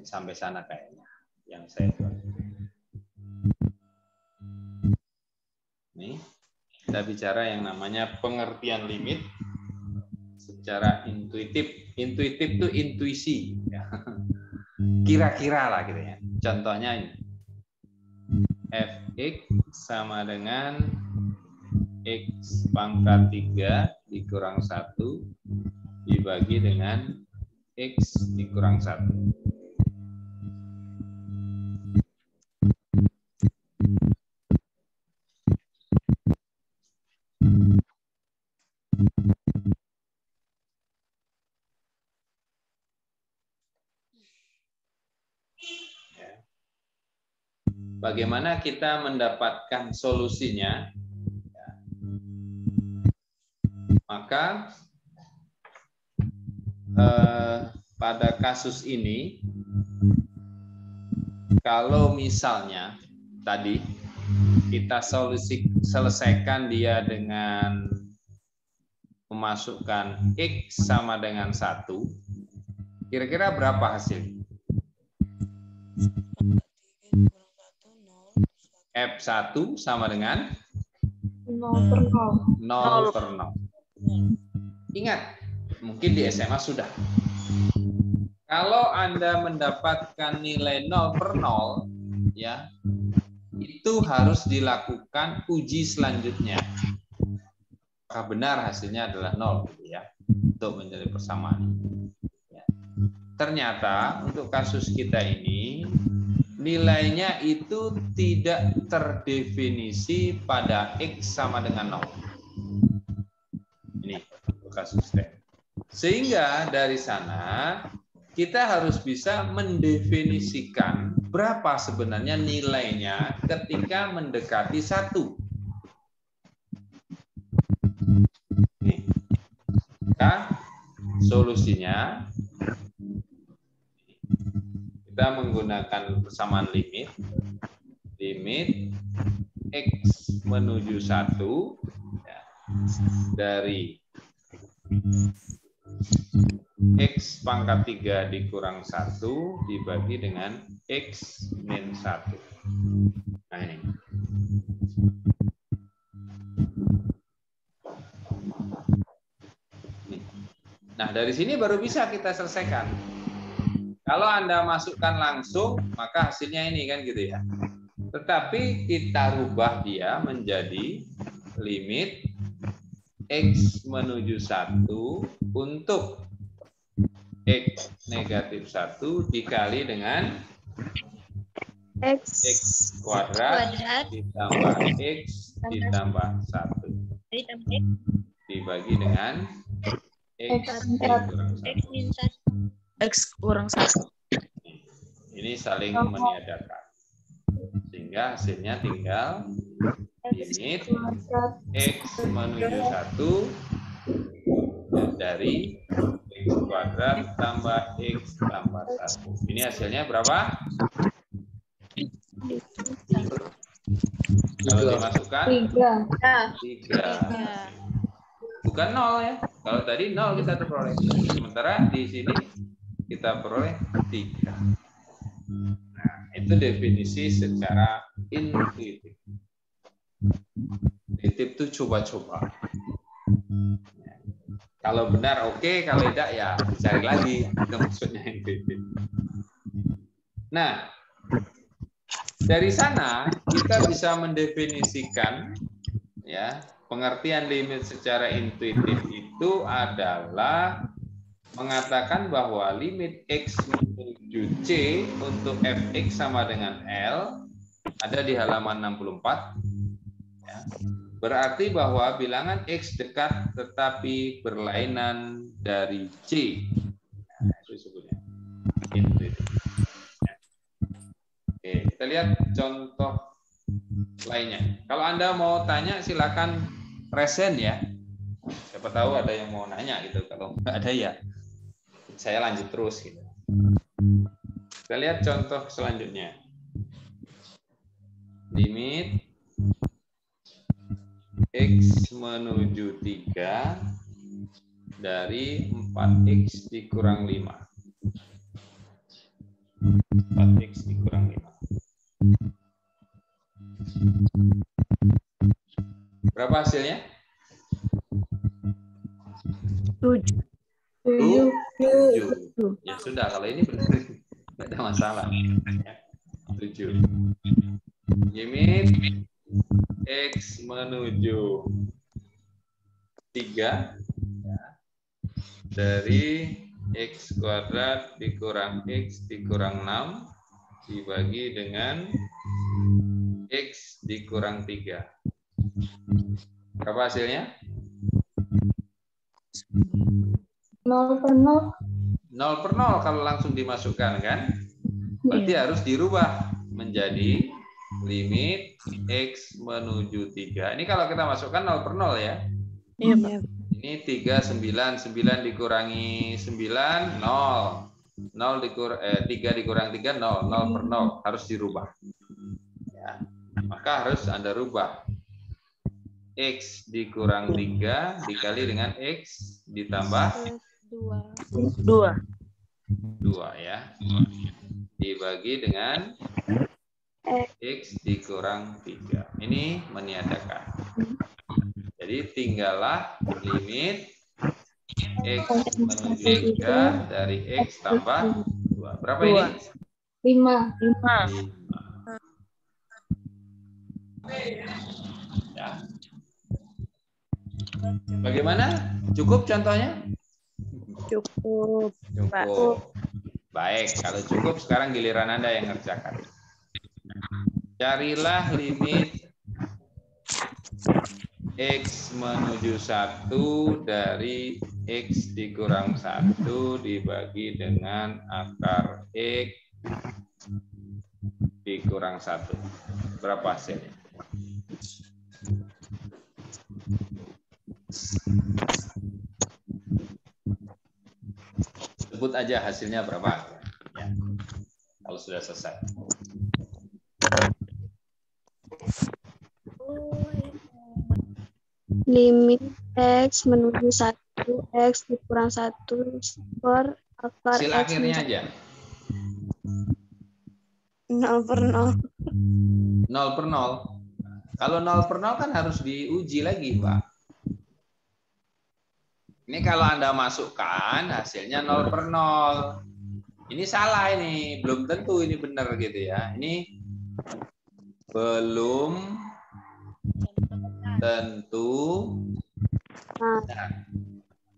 sampai sana kayaknya yang saya buat. Nih, kita bicara yang namanya pengertian limit secara intuitif. Intuitif itu intuisi. Ya. Kira-kira lah gitu ya. Contohnya ini. Fx sama dengan X pangkat 3 dikurang 1 dibagi dengan X dikurang 1. Bagaimana kita mendapatkan solusinya? Maka pada kasus ini, kalau misalnya tadi kita selesaikan dia dengan memasukkan X sama dengan 1, kira-kira berapa hasilnya? F1 sama dengan 0 per 0. Ingat, mungkin di SMA sudah. Kalau Anda mendapatkan nilai 0 per 0, ya, itu harus dilakukan uji selanjutnya. Apakah benar hasilnya adalah 0, ya, untuk menjadi persamaan. Ya. Ternyata untuk kasus kita ini, nilainya itu tidak terdefinisi pada X sama dengan 0. Ini kasus T. Sehingga dari sana kita harus bisa mendefinisikan berapa sebenarnya nilainya ketika mendekati 1. Nih. Nah, solusinya kita menggunakan persamaan limit X menuju 1 ya, dari X pangkat 3 dikurang 1 dibagi dengan X min 1. Nah ini. Nah dari sini baru bisa kita selesaikan. Kalau Anda masukkan langsung, maka hasilnya ini kan gitu ya. Tetapi kita rubah dia menjadi limit X menuju 1 untuk X negatif 1 dikali dengan X X kuadrat ditambah X ditambah 1 dibagi dengan X kurang 1. X kurang 1. Ini saling meniadakan. Sehingga hasilnya tinggal limit X menuju 1 dari X kuadrat tambah X tambah 1. Ini hasilnya berapa? Kalau dimasukkan 3. Bukan 0 ya. Kalau tadi 0 kita peroleh. Sementara di sini kita peroleh 3. Nah, itu definisi secara intuitif. Intuitif itu coba-coba. Kalau benar oke, kalau tidak ya cari lagi. Itu maksudnya intuitif. Nah, dari sana kita bisa mendefinisikan ya, pengertian limit secara intuitif itu adalah mengatakan bahwa limit X menuju C untuk Fx sama dengan L ada di halaman 64. Ya. Berarti bahwa bilangan X dekat tetapi berlainan dari C. Nah, itu sebutnya intuitif. Ya. Oke, kita lihat contoh lainnya. Kalau Anda mau tanya silakan resen ya. Siapa tahu ada yang mau nanya gitu. Kalau nggak ada ya saya lanjut terus gitu. Kita lihat contoh selanjutnya. Limit X menuju 3 dari 4X dikurang 5. 4X dikurang 5. Berapa hasilnya? 7. 7. Ya sudah, kalau ini benar nggak ada masalah. 7. Limit X menuju 3 dari X kuadrat dikurang X dikurang 6 dibagi dengan X dikurang 3. Berapa hasilnya? 0 per 0. 0 per 0 kalau langsung dimasukkan kan? Berarti harus dirubah menjadi limit X menuju 3. Ini kalau kita masukkan 0 per 0 ya. Iya. Ini 3, 9. 9 dikurangi 9, 0. 3 dikurang 3, 0. 0 per 0. Harus dirubah. Ya. Maka harus Anda rubah. X dikurang 3 dikali dengan X ditambah 2 ya. Dibagi dengan X dikurang 3. Ini meniadakan. Jadi tinggallah limit X menuju 3 dari X tambah 2. Berapa ini? 5. Ya. Bagaimana? Cukup contohnya? Cukup. Cukup. Baik, kalau cukup sekarang giliran Anda yang ngerjakan. Carilah limit X menuju 1 dari X dikurang 1 dibagi dengan akar X dikurang 1. Berapa hasilnya? Sebut aja hasilnya berapa. Ya. Kalau sudah selesai. Limit X menuju 1, X dikurang 1 per akar Hasil X akhirnya aja. 0 per 0. 0 per 0. Kalau 0 per 0 kan harus diuji lagi, Pak. Ini kalau Anda masukkan hasilnya 0 per 0. Ini salah ini. Belum tentu ini benar gitu ya. Ini belum tentu benar.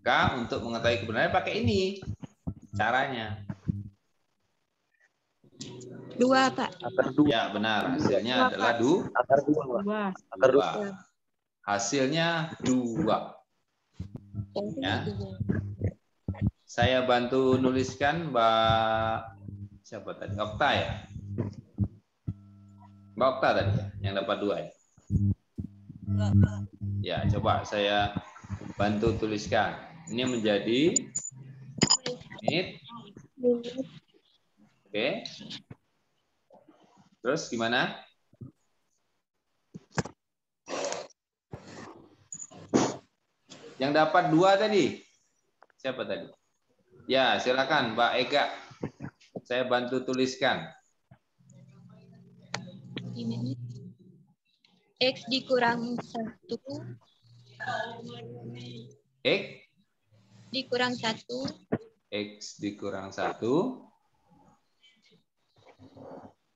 Maka untuk mengetahui kebenarannya pakai ini caranya. 2, Pak. Akar 2. Ya, benar. Hasilnya adalah Akar 2, Pak. Akar 2. Hasilnya 2. Ya. Saya bantu nuliskan Mbak siapa tadi? Okta ya? Mbak Okta tadi ya, yang dapat 2 ya? Ya, coba saya bantu tuliskan. Ini menjadi limit. Oke. Terus gimana? Yang dapat 2 tadi? Siapa tadi? Ya, silakan Mbak Ega. Saya bantu tuliskan. X dikurang 1. X Dikurang 1. X dikurang 1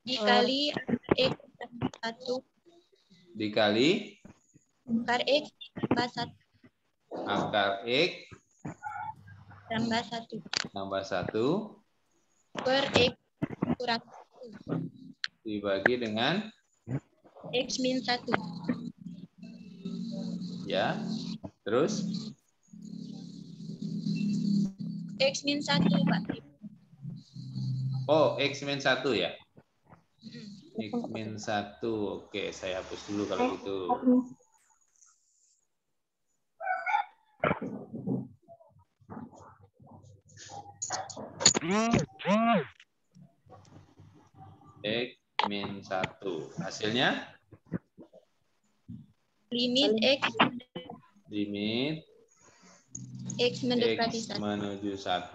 Dikali X tambah 1. dikali Akar X tambah 1. akar X Tambah 1. tambah 1 Per X kurang 1. dibagi dengan X min 1. ya. Terus X min 1, Pak. oh, X min 1 ya. X min 1. Oke, saya hapus dulu kalau gitu. X min 1. Hasilnya? Limit X mendekati X 1. menuju 1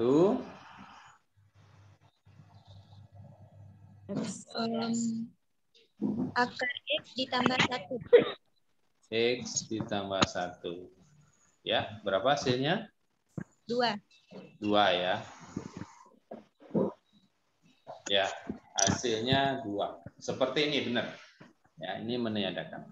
Akar X ditambah 1. X ditambah 1. Ya, berapa hasilnya? 2. 2 ya. Ya, hasilnya 2. Seperti ini benar. Ya, ini meniadakan.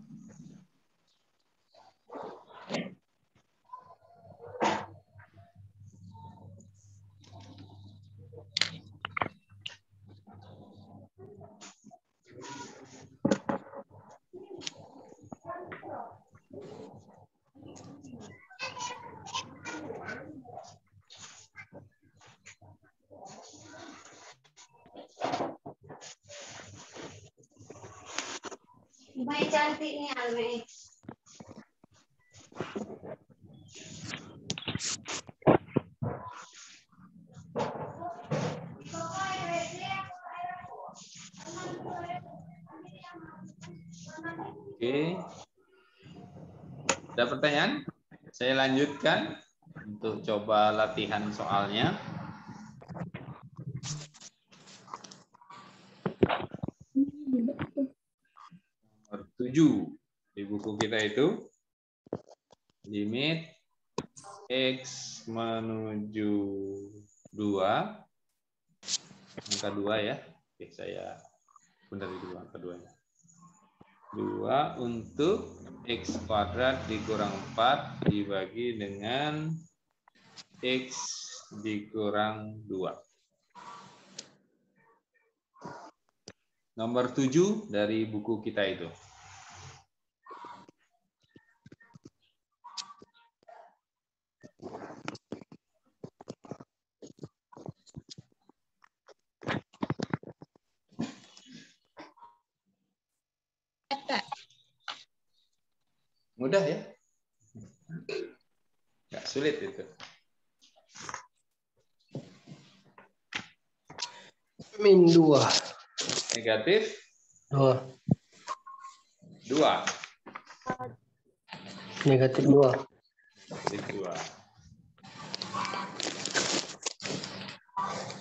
Baik cantik nih Alwe. Oke. Ada pertanyaan? Saya lanjutkan untuk coba latihan soalnya. Nomor 7 di buku kita itu limit X menuju 2 angka 2 ya. Oke, saya benar itu angka 2-nya. 2 untuk X kuadrat dikurang 4 dibagi dengan X dikurang 2. Nomor 7 dari buku kita itu. Mudah ya? Nggak sulit itu. Min 2. Negatif 2. 2. Negatif 2. Negatif 2.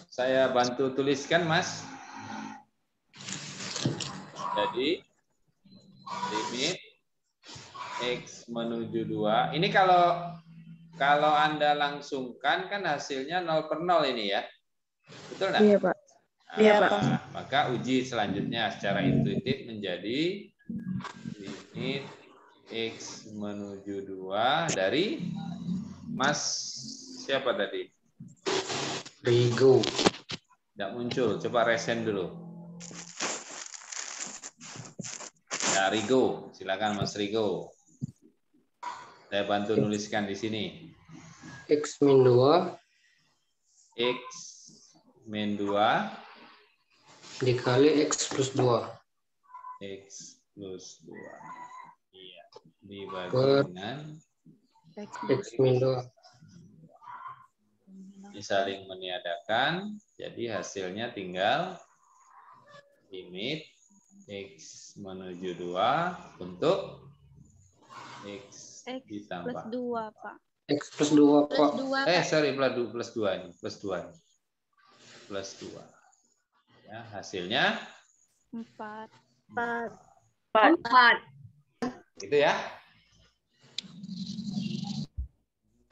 Saya bantu tuliskan, Mas. Jadi limit X menuju 2. Ini kalau Anda langsungkan kan hasilnya 0/0 ini ya. Betul nggak? Iya, Pak. Nah, Iya, Pak. Maka uji selanjutnya secara intuitif menjadi limit X menuju 2 dari Mas siapa tadi? Rigo. Tidak muncul. Coba resen dulu. Ya, Rigo, silakan Mas Rigo. Saya bantu nuliskan di sini. X min 2 X min 2 dikali X plus 2 X plus 2. Iya, dibagi Per- dengan X min 2. saling meniadakan, jadi hasilnya tinggal limit X menuju 2 untuk X ditambah. Plus 2, Pak. X plus 2, Plus Pak. 2, Pak. Sorry, plus 2 ini, plus 2. Plus 2. Ya, hasilnya 4. 4. gitu ya.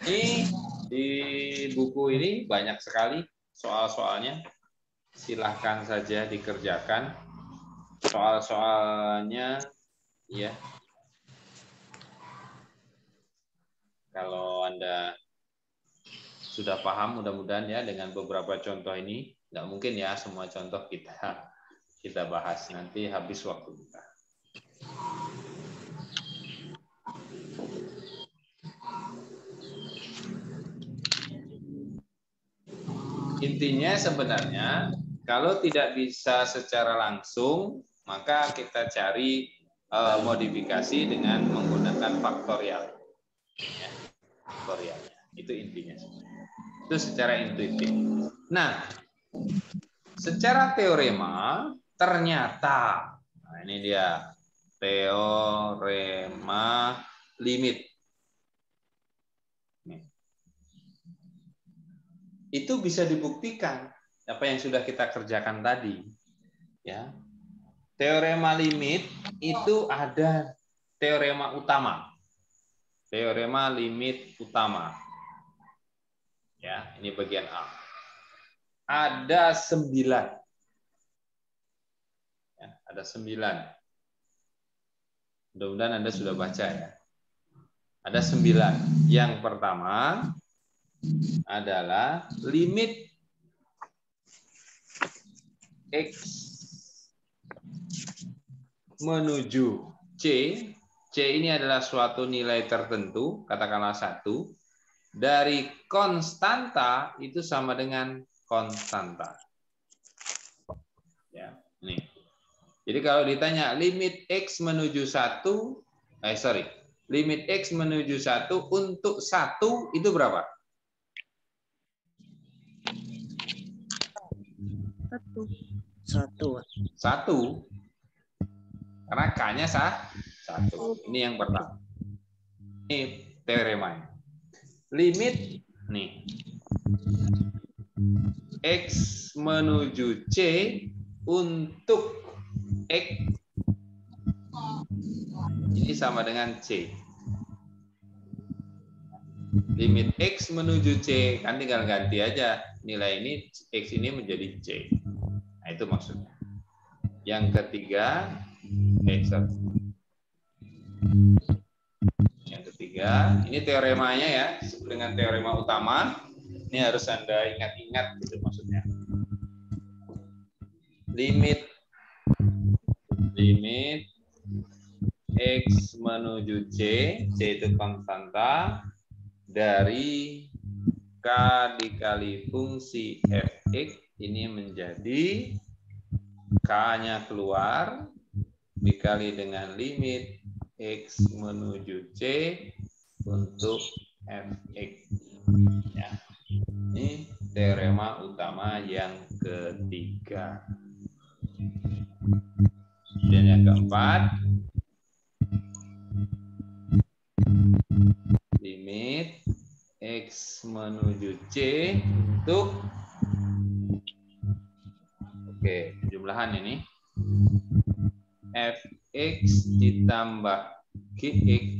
Ini di buku ini banyak sekali soal-soalnya. Silahkan saja dikerjakan soal-soalnya, ya. Kalau Anda sudah paham, mudah-mudahan ya dengan beberapa contoh ini. Nggak mungkin ya semua contoh kita bahas, nanti habis waktu kita. Intinya sebenarnya kalau tidak bisa secara langsung, maka kita cari modifikasi dengan menggunakan faktorial. Ya, faktorialnya. Itu intinya. Itu secara intuitif. Nah, secara teorema ternyata, nah ini dia teorema limit. Itu bisa dibuktikan apa yang sudah kita kerjakan tadi, ya. Teorema limit itu ada teorema utama, teorema limit utama, ya. Ini bagian A. Ada 9, ya, ada 9. Mudah-mudahan Anda sudah baca ya. Ada 9. Yang pertama adalah limit X menuju C. C ini adalah suatu nilai tertentu, katakanlah 1, dari konstanta itu sama dengan konstanta. Ya, ini. Jadi kalau ditanya limit X menuju 1, limit X menuju 1 untuk 1 itu berapa? 1. Karena K-nya 1. Ini yang pertama. Ini teorema. Limit nih X menuju C untuk X ini sama dengan C. Limit X menuju C, kan tinggal ganti aja nilai ini, X ini menjadi C. Nah, itu maksudnya. Yang ketiga, ini teoremanya ya, dengan teorema utama. Ini harus Anda ingat-ingat, gitu maksudnya. Limit X menuju C, C itu konstanta, dari K dikali fungsi fx ini menjadi K-nya keluar dikali dengan limit X menuju C untuk fx. Ya. Ini teorema utama yang ketiga. Dan yang keempat, limit X menuju C untuk jumlahan ini fx ditambah gx.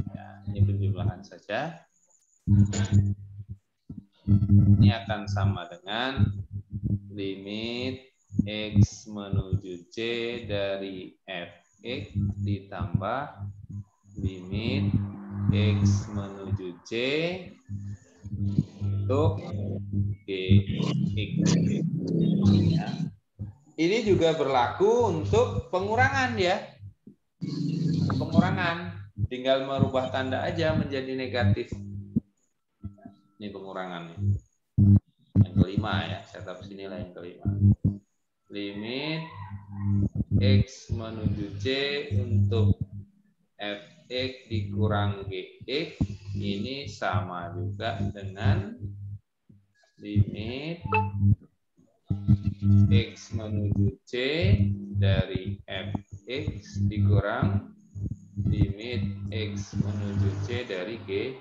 Ya, ini penjumlahan saja. Ini akan sama dengan limit X menuju C dari fx ditambah limit X menuju C untuk gx. Ya. ini juga berlaku untuk pengurangan ya. Pengurangan, tinggal merubah tanda aja menjadi negatif. Ini pengurangan. Yang kelima ya, saya taruh sini lah yang kelima. Limit X menuju C untuk Fx dikurang Gx ini sama juga dengan limit X menuju C dari Fx dikurang limit X menuju C dari Gx.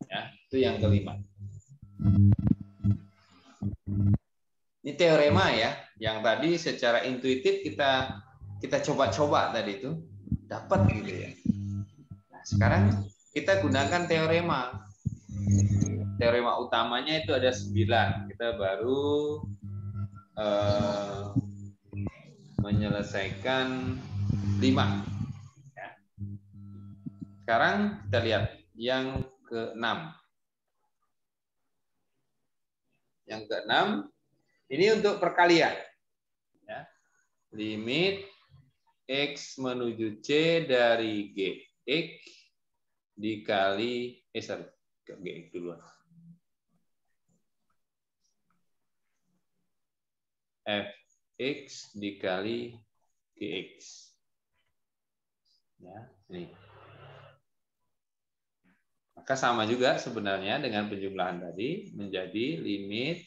Ya, itu yang kelima. Ini teorema ya, yang tadi secara intuitif kita coba-coba tadi itu dapat gitu ya. Nah, sekarang kita gunakan teorema. Teorema utamanya itu ada 9. Kita baru menyelesaikan 5. Ya. Sekarang kita lihat yang ke-6. Yang ke-6 ini untuk perkalian. Ya. Limit X menuju C dari Gx dikali Gx duluan. Fx dikali Gx. Ya, ini. Maka sama juga sebenarnya dengan penjumlahan tadi menjadi limit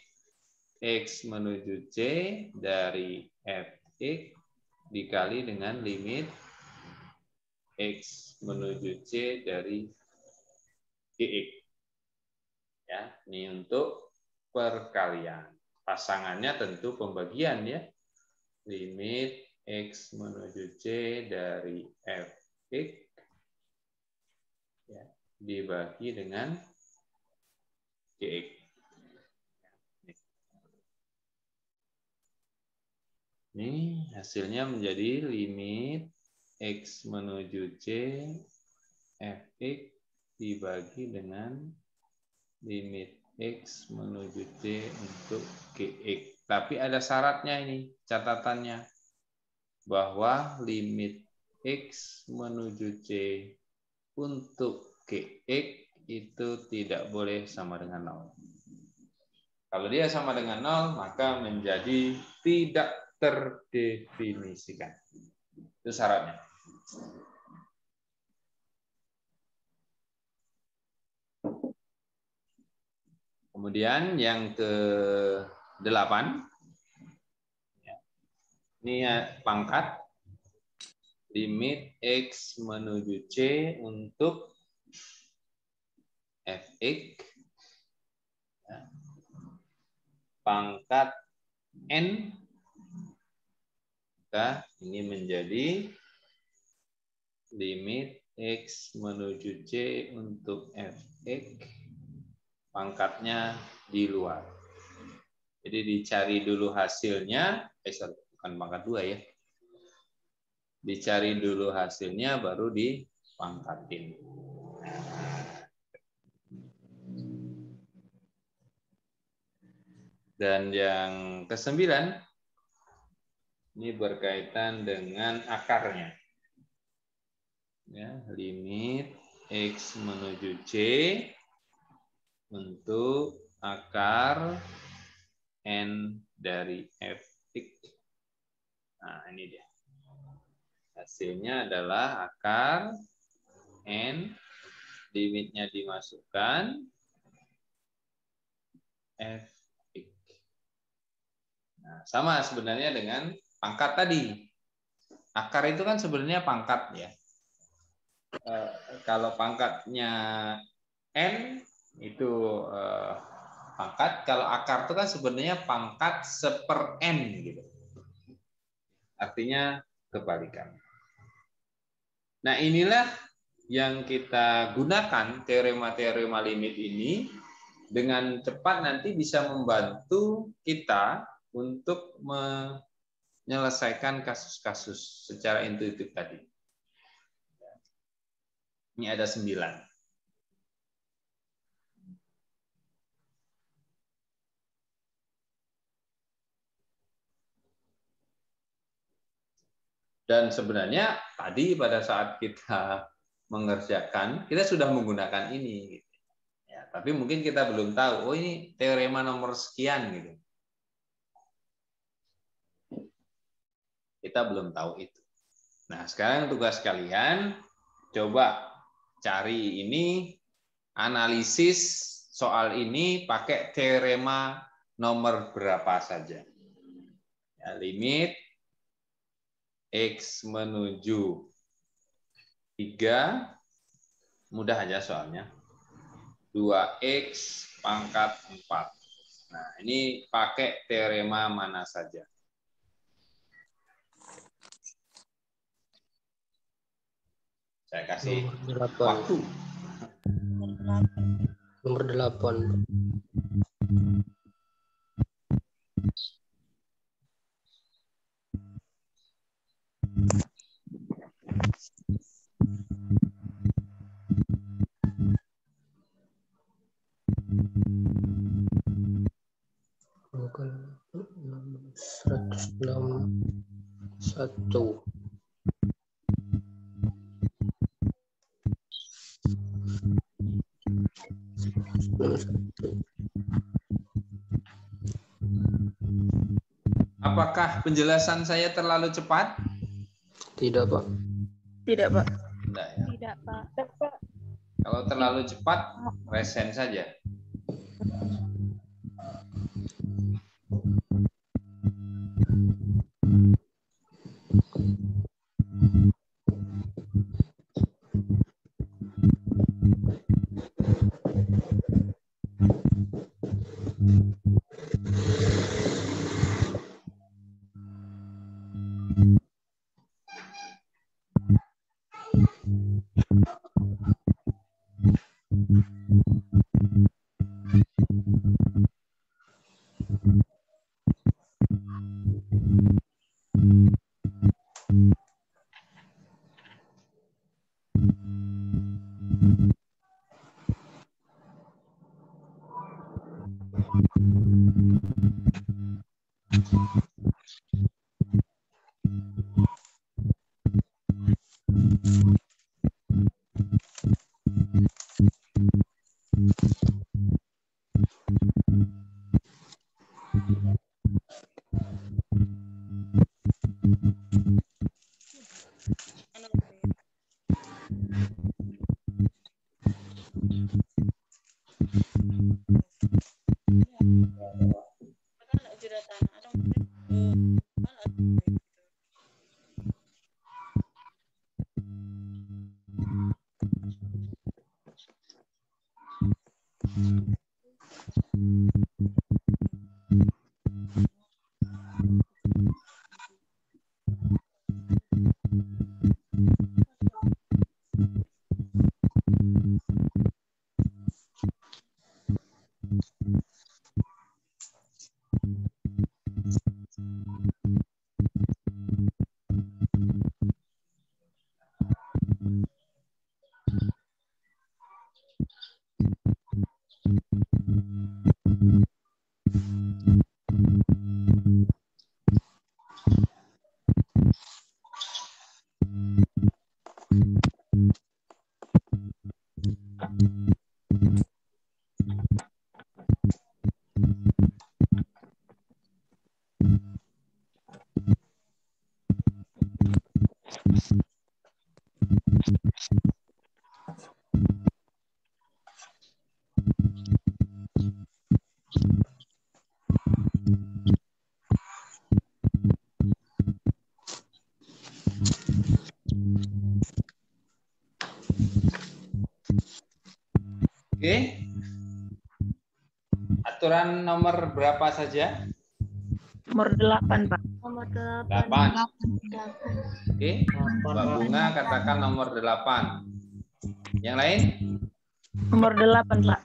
X menuju C dari Fx dikali dengan limit X menuju C dari Gx. Ya, ini untuk perkalian. Pasangannya tentu pembagian ya. Limit X menuju C dari Fx ya, dibagi dengan Gx. Ini hasilnya menjadi limit X menuju C Fx dibagi dengan limit X menuju C untuk Gx. Tapi ada syaratnya ini, catatannya. Bahwa limit X menuju C untuk Gx itu tidak boleh sama dengan 0. Kalau dia sama dengan 0, maka menjadi tidak terdefinisikan. Itu syaratnya. Kemudian yang ke-8, ini pangkat limit X menuju C untuk Fx pangkat N. Maka ini menjadi limit X menuju C untuk Fx pangkatnya di luar. Jadi dicari dulu hasilnya, bukan pangkat 2 ya. Dicari dulu hasilnya baru dipangkatin. Dan yang ke-9 ini berkaitan dengan akarnya. Ya, limit X menuju C untuk akar N dari Fx. Nah, ini dia. Hasilnya adalah akar N, limitnya dimasukkan, Fx. Nah, sama sebenarnya dengan pangkat tadi. Akar itu kan sebenarnya pangkat ya. Kalau pangkatnya N itu pangkat, kalau akar itu kan sebenarnya pangkat 1/N gitu. Artinya kebalikan. Nah, inilah yang kita gunakan teorema-teorema limit ini dengan cepat nanti bisa membantu kita untuk menyelesaikan kasus-kasus secara intuitif tadi. Ini ada 9. Dan sebenarnya tadi pada saat kita mengerjakan, kita sudah menggunakan ini. Ya, tapi mungkin kita belum tahu, oh ini teorema nomor sekian gitu. Kita belum tahu itu. Nah, sekarang tugas kalian coba cari ini, analisis soal ini pakai teorema nomor berapa saja. Ya, limit X menuju 3, mudah aja soalnya. 2X pangkat 4. Nah, ini pakai teorema mana saja. Saya kasih waktu. Nomor 8. Satu. Apakah penjelasan saya terlalu cepat? Tidak, Pak. Tidak, Pak. Tidak, ya. Tidak, Pak. Kalau terlalu cepat, resen saja. Oke. Aturan nomor berapa saja? Nomor 8, Pak. Nomor 8. Oke. Mbak Bunga katakan nomor 8. Yang lain? Nomor 8, Pak.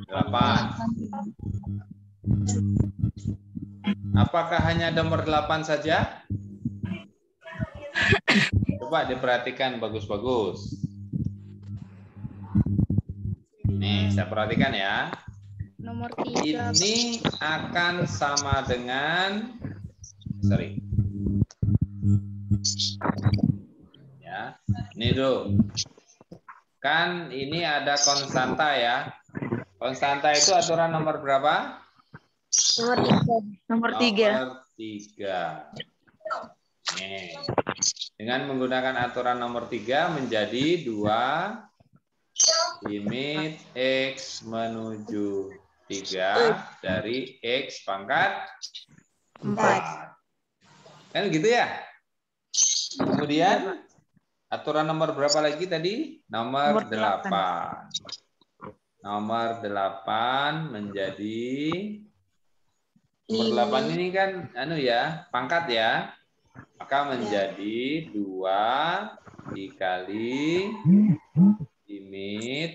8. Apakah hanya nomor 8 saja? Coba diperhatikan bagus-bagus. Nih, saya perhatikan ya. Nomor 3. Ini akan sama dengan Ya, ini dulu. Kan ini ada konstanta ya. Konstanta itu aturan nomor berapa? Nomor 3. Nomor 3. Nih. Dengan menggunakan aturan nomor 3 menjadi 2 limit X menuju 3 dari X pangkat 4. Kan gitu ya? Kemudian aturan nomor berapa lagi tadi? Nomor 8. Nomor 8 menjadi nomor 8 ini kan pangkat ya. Maka menjadi 2 dikali limit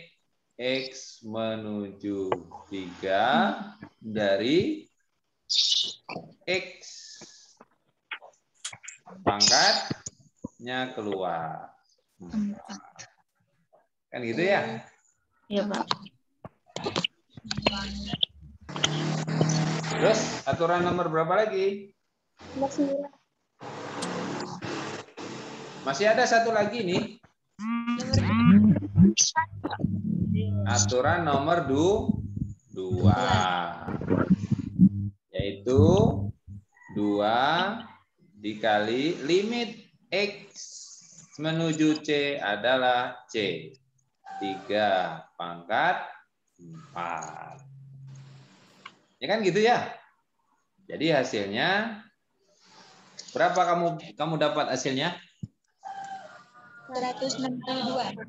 X menuju 3 dari X pangkatnya keluar. Kan gitu ya? Iya, Pak. Terus aturan nomor berapa lagi? Masih ada satu lagi nih. Aturan nomor 2. Yaitu 2 dikali limit X menuju C adalah C. 3 pangkat 4. Ya kan gitu ya? Jadi hasilnya berapa kamu dapat hasilnya? 162.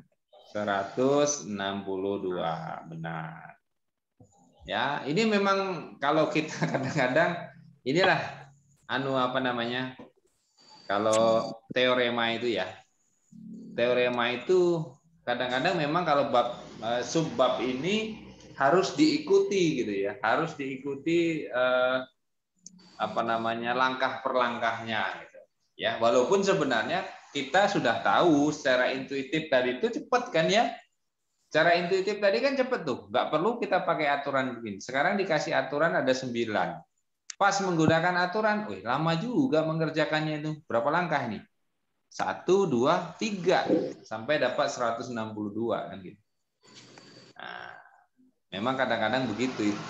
162, benar. Ya, ini memang kalau kita kadang-kadang inilah kalau teorema itu ya. Teorema itu kadang-kadang memang kalau subbab ini harus diikuti gitu ya. Harus diikuti langkah per langkahnya gitu. Ya, walaupun sebenarnya kita sudah tahu secara intuitif tadi itu cepat kan ya. Secara intuitif tadi kan cepat tuh. Nggak perlu kita pakai aturan begini. Sekarang dikasih aturan ada 9. Pas menggunakan aturan, lama juga mengerjakannya itu. Berapa langkah nih? 1, 2, 3. Sampai dapat 162 kan gitu. Nah, memang kadang-kadang begitu itu.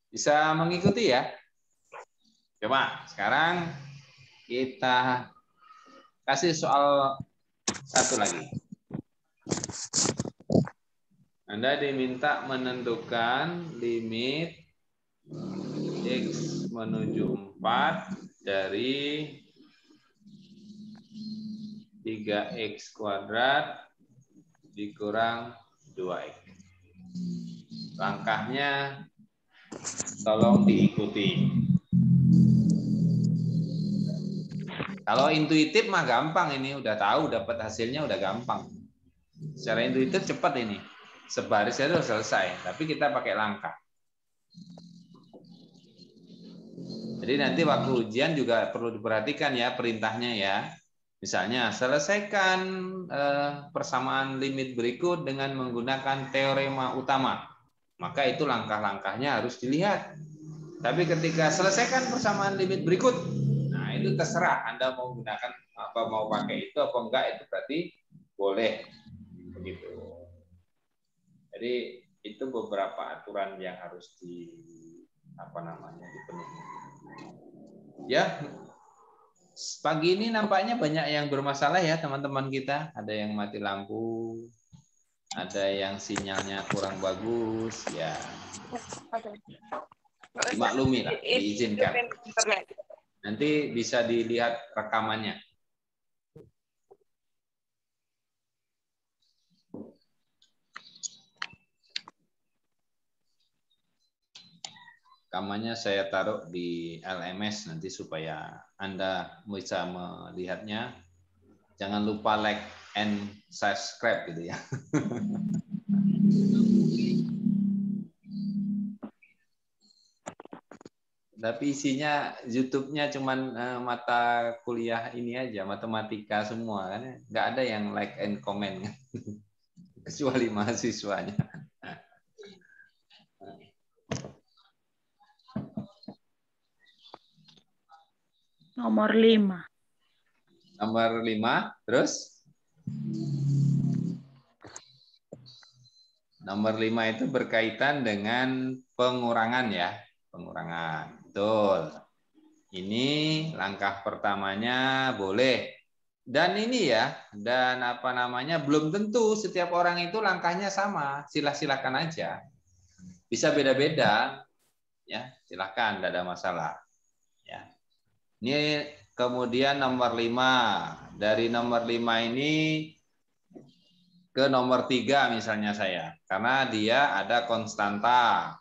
Bisa mengikuti ya? Coba sekarang kita kasih soal satu lagi. Anda diminta menentukan limit X menuju 4 dari 3X kuadrat dikurang 2X. Langkahnya tolong diikuti. Kalau intuitif mah gampang ini, udah tahu dapat hasilnya udah gampang. Secara intuitif cepat ini. Sebaris itu udah selesai, tapi kita pakai langkah. Jadi nanti waktu ujian juga perlu diperhatikan ya perintahnya ya. Misalnya selesaikan persamaan limit berikut dengan menggunakan teorema utama. Maka itu langkah-langkahnya harus dilihat. Tapi ketika selesaikan persamaan limit berikut, nah itu terserah Anda mau gunakan mau pakai itu apa enggak, itu berarti boleh begitu. Jadi itu beberapa aturan yang harus dipenuhi. Ya, pagi ini nampaknya banyak yang bermasalah ya teman-teman kita. Ada yang mati lampu, ada yang sinyalnya kurang bagus, ya. Dimaklumi lah, diizinkan. Nanti bisa dilihat rekamannya. Rekamannya saya taruh di LMS nanti supaya Anda bisa melihatnya. Jangan lupa like and subscribe gitu ya. Tapi isinya YouTube-nya cuman mata kuliah ini aja, matematika semua kan. Nggak ada yang like and comment kan. Kecuali mahasiswanya. Nomor 5. Nomor 5, terus? Nomor 5 itu berkaitan dengan pengurangan ya. Pengurangan, betul. Ini langkah pertamanya boleh. Dan ini ya, dan apa namanya, belum tentu setiap orang itu langkahnya sama. Silakan aja. Bisa beda-beda. Ya, silakan, tidak ada masalah. Ya. Ini kemudian nomor 5. Dari nomor 5 ini ke nomor 3 misalnya saya. Karena dia ada konstanta.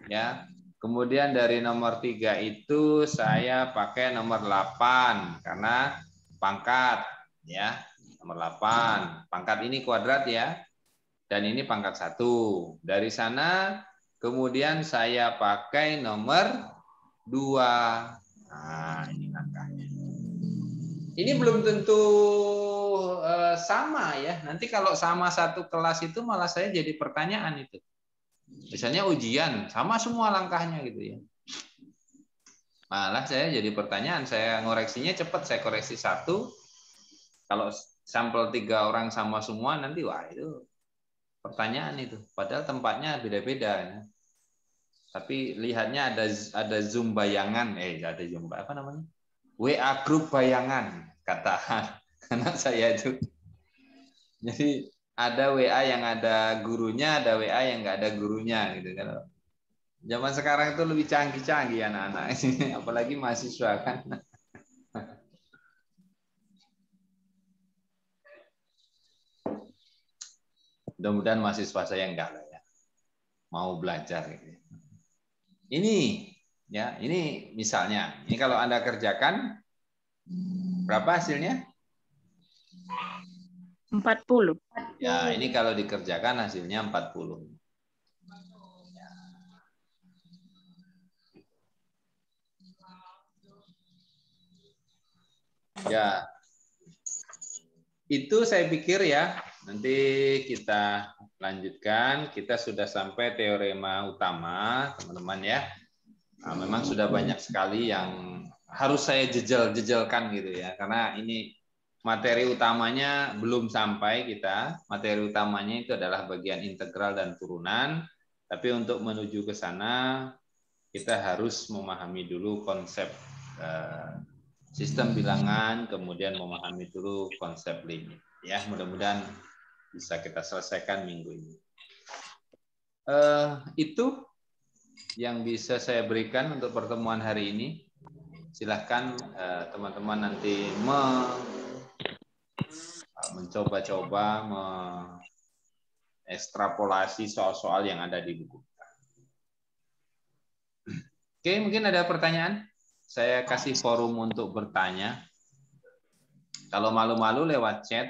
Ya. Kemudian dari nomor 3 itu saya pakai nomor 8 karena pangkat ya. Nomor 8. Pangkat ini kuadrat ya. Dan ini pangkat 1. Dari sana kemudian saya pakai nomor 2. Nah, ini langkahnya. Ini belum tentu sama ya. Nanti kalau sama satu kelas itu malah saya jadi pertanyaan itu. Misalnya ujian, sama semua langkahnya gitu ya. Malah saya jadi pertanyaan, saya ngoreksinya cepat, saya koreksi 1. Kalau sampel 3 orang sama semua, nanti wah itu pertanyaan itu. Padahal tempatnya beda-beda. Ya. Tapi lihatnya ada Zoom bayangan, ada Zoom apa namanya? WA grup bayangan, kata anak saya itu. Jadi ada WA yang ada gurunya, ada WA yang nggak ada gurunya gitu kan. Zaman sekarang itu lebih canggih-canggih anak-anak ini, apalagi mahasiswa kan. Mudah-mudahan mahasiswa saya enggak lah ya. Mau belajar gitu. Ini ya, ini misalnya, ini kalau Anda kerjakan berapa hasilnya? 40. Ya, ini kalau dikerjakan hasilnya 40. Ya, itu saya pikir ya, nanti kita lanjutkan. Kita sudah sampai teorema utama, teman-teman ya. Nah, memang sudah banyak sekali yang harus saya jejel-jejelkan gitu ya, karena ini materi utamanya belum sampai kita. Materi utamanya itu adalah bagian integral dan turunan. Tapi untuk menuju ke sana, kita harus memahami dulu konsep sistem bilangan, kemudian memahami dulu konsep limit. Ya, mudah-mudahan bisa kita selesaikan minggu ini. Itu yang bisa saya berikan untuk pertemuan hari ini. Silahkan teman-teman nanti mencoba-coba ekstrapolasi soal-soal yang ada di buku. Oke, mungkin ada pertanyaan? Saya kasih forum untuk bertanya. Kalau malu-malu lewat chat.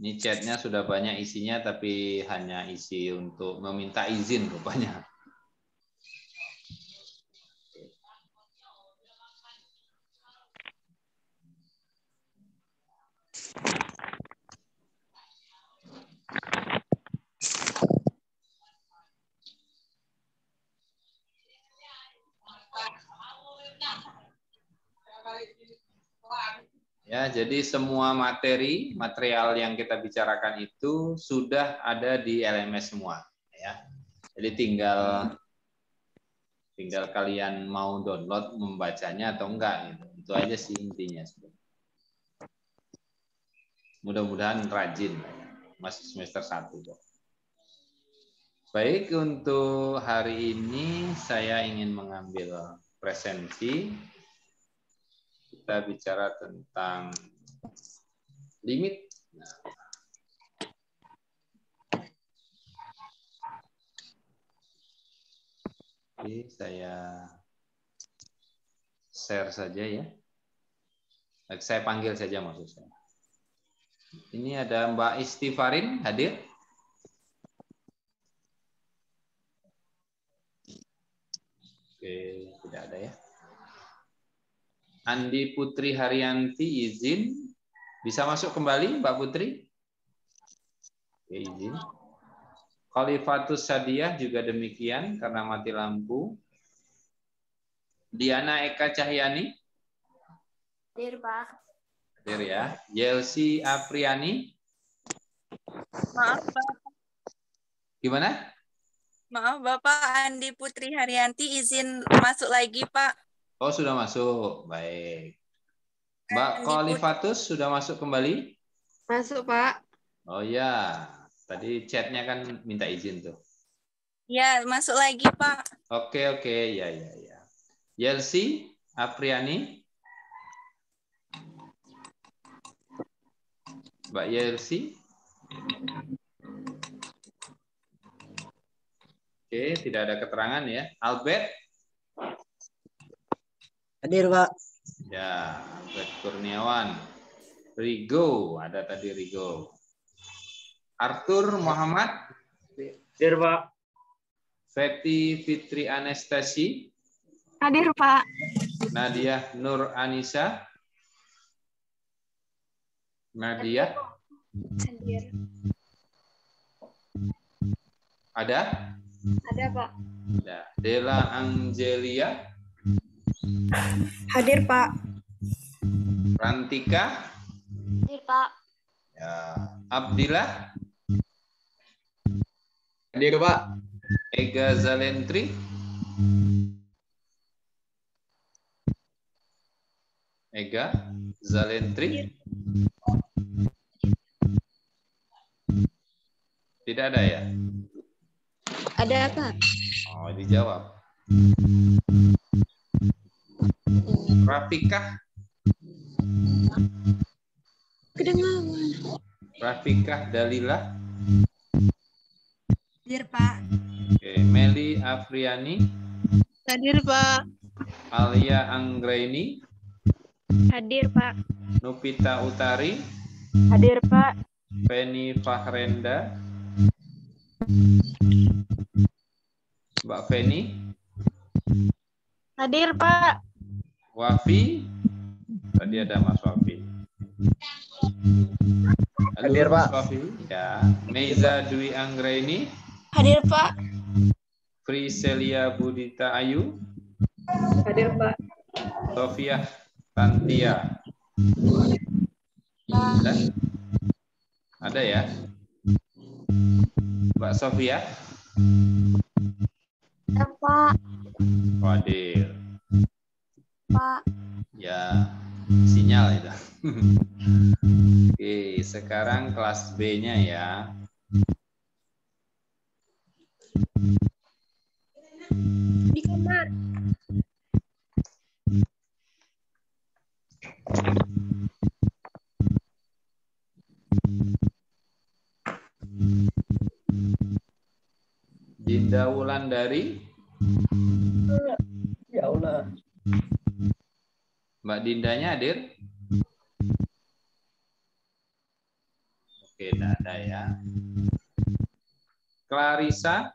Ini chatnya sudah banyak isinya, tapi hanya isi untuk meminta izin rupanya. Ya, jadi semua material yang kita bicarakan itu sudah ada di LMS semua, ya. Jadi tinggal kalian mau download, membacanya atau enggak gitu. Itu aja sih intinya. Mudah-mudahan rajin, masih semester 1 kok. Baik, untuk hari ini saya ingin mengambil presensi. Kita bicara tentang limit. Nah. Oke, saya share saja ya. Saya panggil saja maksud saya. Ini ada Mbak Istifarin hadir. Oke, tidak ada ya. Andi Putri Haryanti izin. Bisa masuk kembali Mbak Putri? Oke, izin. Khalifatus Sadiah juga demikian karena mati lampu. Diana Eka Cahyani. Hadir, Pak. Hadir ya. Yelsi Apriani. Maaf, Bapak. Gimana? Maaf, Bapak. Andi Putri Haryanti izin masuk lagi, Pak. Oh, sudah masuk. Baik. Mbak Khalifatus sudah masuk kembali? Masuk, Pak. Oh ya, tadi chatnya kan minta izin tuh. Ya, masuk lagi, Pak. Oke, ya. Yelsi Apriani. Mbak Yelsi. Oke, tidak ada keterangan ya. Albert. Hadir, Pak. Ya, Albert Kurniawan. Rigo, ada tadi Rigo. Arthur Muhammad. Hadir, Pak. Feti Fitri Anestasi. Hadir, Pak. Nadia Nur Anissa. Nadia. Hadir. Ada? Ada, Pak. Ada. Dela Angelia. Hadir, Pak. Rantika. Hadir, Pak. Ya. Abdillah. Hadir, Pak. Ega Zalentri. Ega Zalentri. Tidak ada ya? Ada, Pak. Oh, dijawab. Rafikah. Kedengaran. Rafikah Dalila. Hadir, Pak. Oke. Meli Afriani. Hadir, Pak. Alia Anggraini. Hadir, Pak. Nupita Utari. Hadir, Pak. Feni Fahrenda. Mbak Feni. Hadir, Pak. Wafi. Tadi ada Mas Wafi. Halo, Hadir, Pak. Mas Wafi. Ya. Meiza Dwi Anggraini. Hadir, Pak. Friselia Budita Ayu. Hadir, Pak. Sofia Tantia. Ada ya? Mbak Sofia. Ada, Pak. Hadir. Pak. Ya, sinyal itu. Oke, sekarang kelas B-nya ya. Di kamar. Dinda Wulandari. Ya Allah. Mbak Dindanya hadir? Oke, tidak ada ya. Clarissa.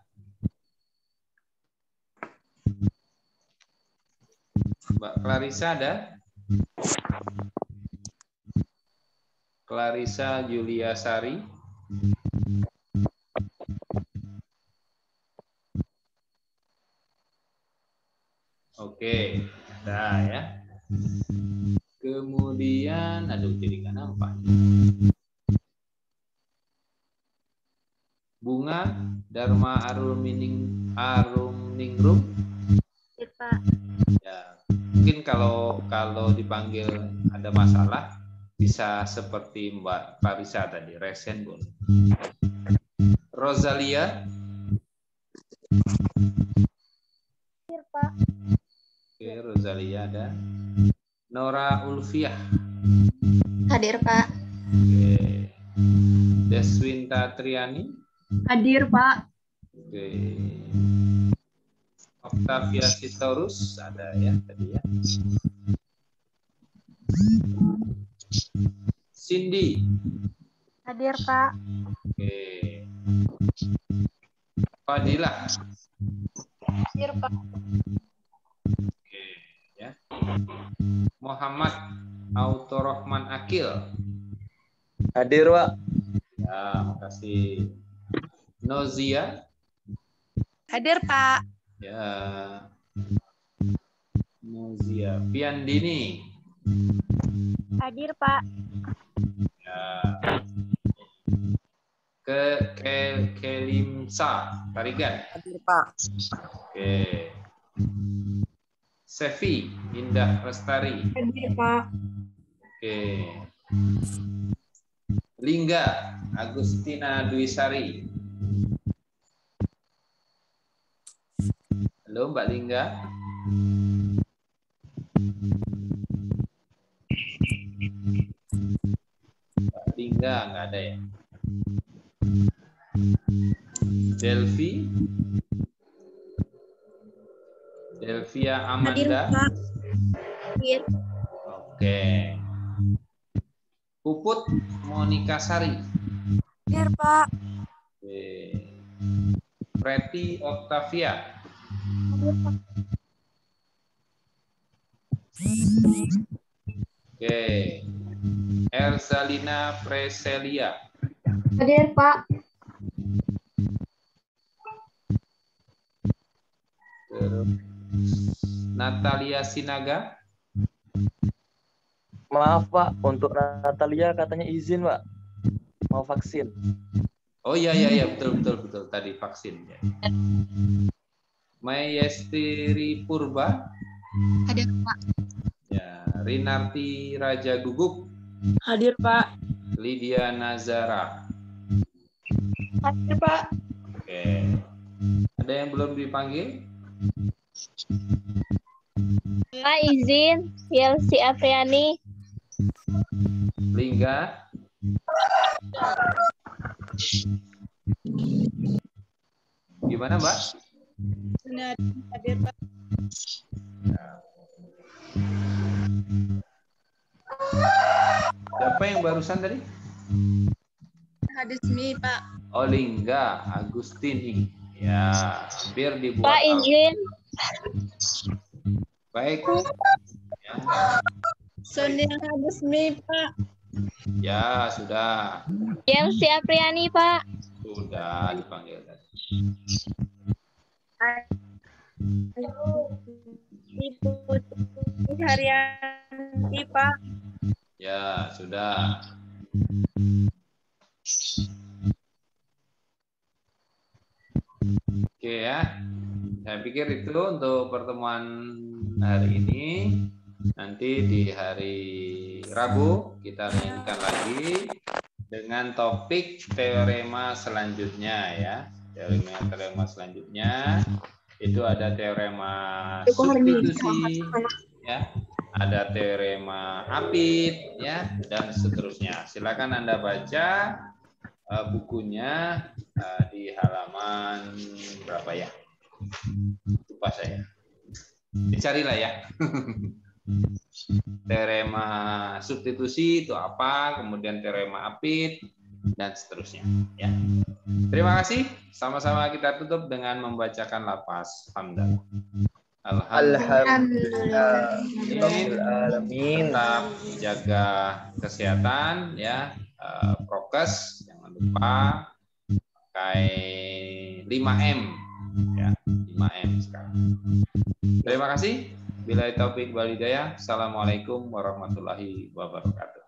Mbak Clarissa ada? Clarissa Julia Sari. Oke, ada ya. Kemudian, aduh jadi nggak nampak. Bunga Dharma Arumningrum. Ya, Pak. Ya, mungkin kalau dipanggil ada masalah bisa seperti Mbak Clarissa tadi, resen boleh. Rosalia. Hadir, Pak. Oke, Rosalia ada. Nora Ulfiah. Hadir, Pak. Oke. Deswinta Triani. Hadir, Pak. Oke. Octavia Sitorus ada ya tadi ya. Cindy. Hadir, Pak. Oke. Fadila. Hadir, Pak. Oke, ya. Muhammad Autorohman Akil. Hadir, Pak. Ya, makasih. Nozia. Hadir, Pak. Ya. Nozia. Piandini. Hadir, Pak. Ya. Kelimsa. Tarigan. Hadir, Pak. Oke. Sefi Indah Lestari. Hadir, Pak. Oke. Lingga Agustina Dwisari. Halo Mbak Lingga. Mbak Lingga nggak ada ya. Delvia Amanda. Hadir. Oke. Puput Monika Sari. Hadir, Pak. Oke. Preti Octavia. Oke. Ersalina Preselia. Hadir, Pak. Terus Natalia Sinaga. Maaf, Pak. Untuk Natalia katanya izin, Pak. Mau vaksin. Oh iya betul tadi vaksin ya. Mayestiri Purba. Hadir, Pak. Ya, Rinarti Raja Gugup. Hadir, Pak. Lydia Nazara. Hadir, Pak. Oke. Ada yang belum dipanggil? Pak izin, Yelsi Apriani. Lingga. Gimana, Mbak? Hadir, Pak. Siapa yang barusan tadi? Hadismi, Pak. Oh, Lingga Agustini. Ya, biar dibuat. Pak izin. Baik. Ya. Sonia Hadismi, Pak. Ya, sudah. Yelsi Apriani, Pak. Sudah dipanggil. Ibu Haryanti, Pak. Ya, sudah. Oke ya. Saya pikir itu untuk pertemuan hari ini. Nanti di hari Rabu kita lanjutkan lagi dengan topik teorema selanjutnya ya. Teorema selanjutnya itu ada teorema substitusi ya, ada teorema apit ya, dan seterusnya. Silakan Anda baca bukunya di halaman berapa ya? Lupa saya. Dicarilah ya. Teorema substitusi itu apa, kemudian teorema apit, dan seterusnya. Ya. Terima kasih. Sama-sama kita tutup dengan membacakan lafaz hamdalah. Alhamdulillah. Tetap jaga kesehatan ya, prokes, jangan lupa pakai 5M ya, 5M sekarang. Terima kasih. Billahi taufik wal hidayah. Assalamualaikum warahmatullahi wabarakatuh.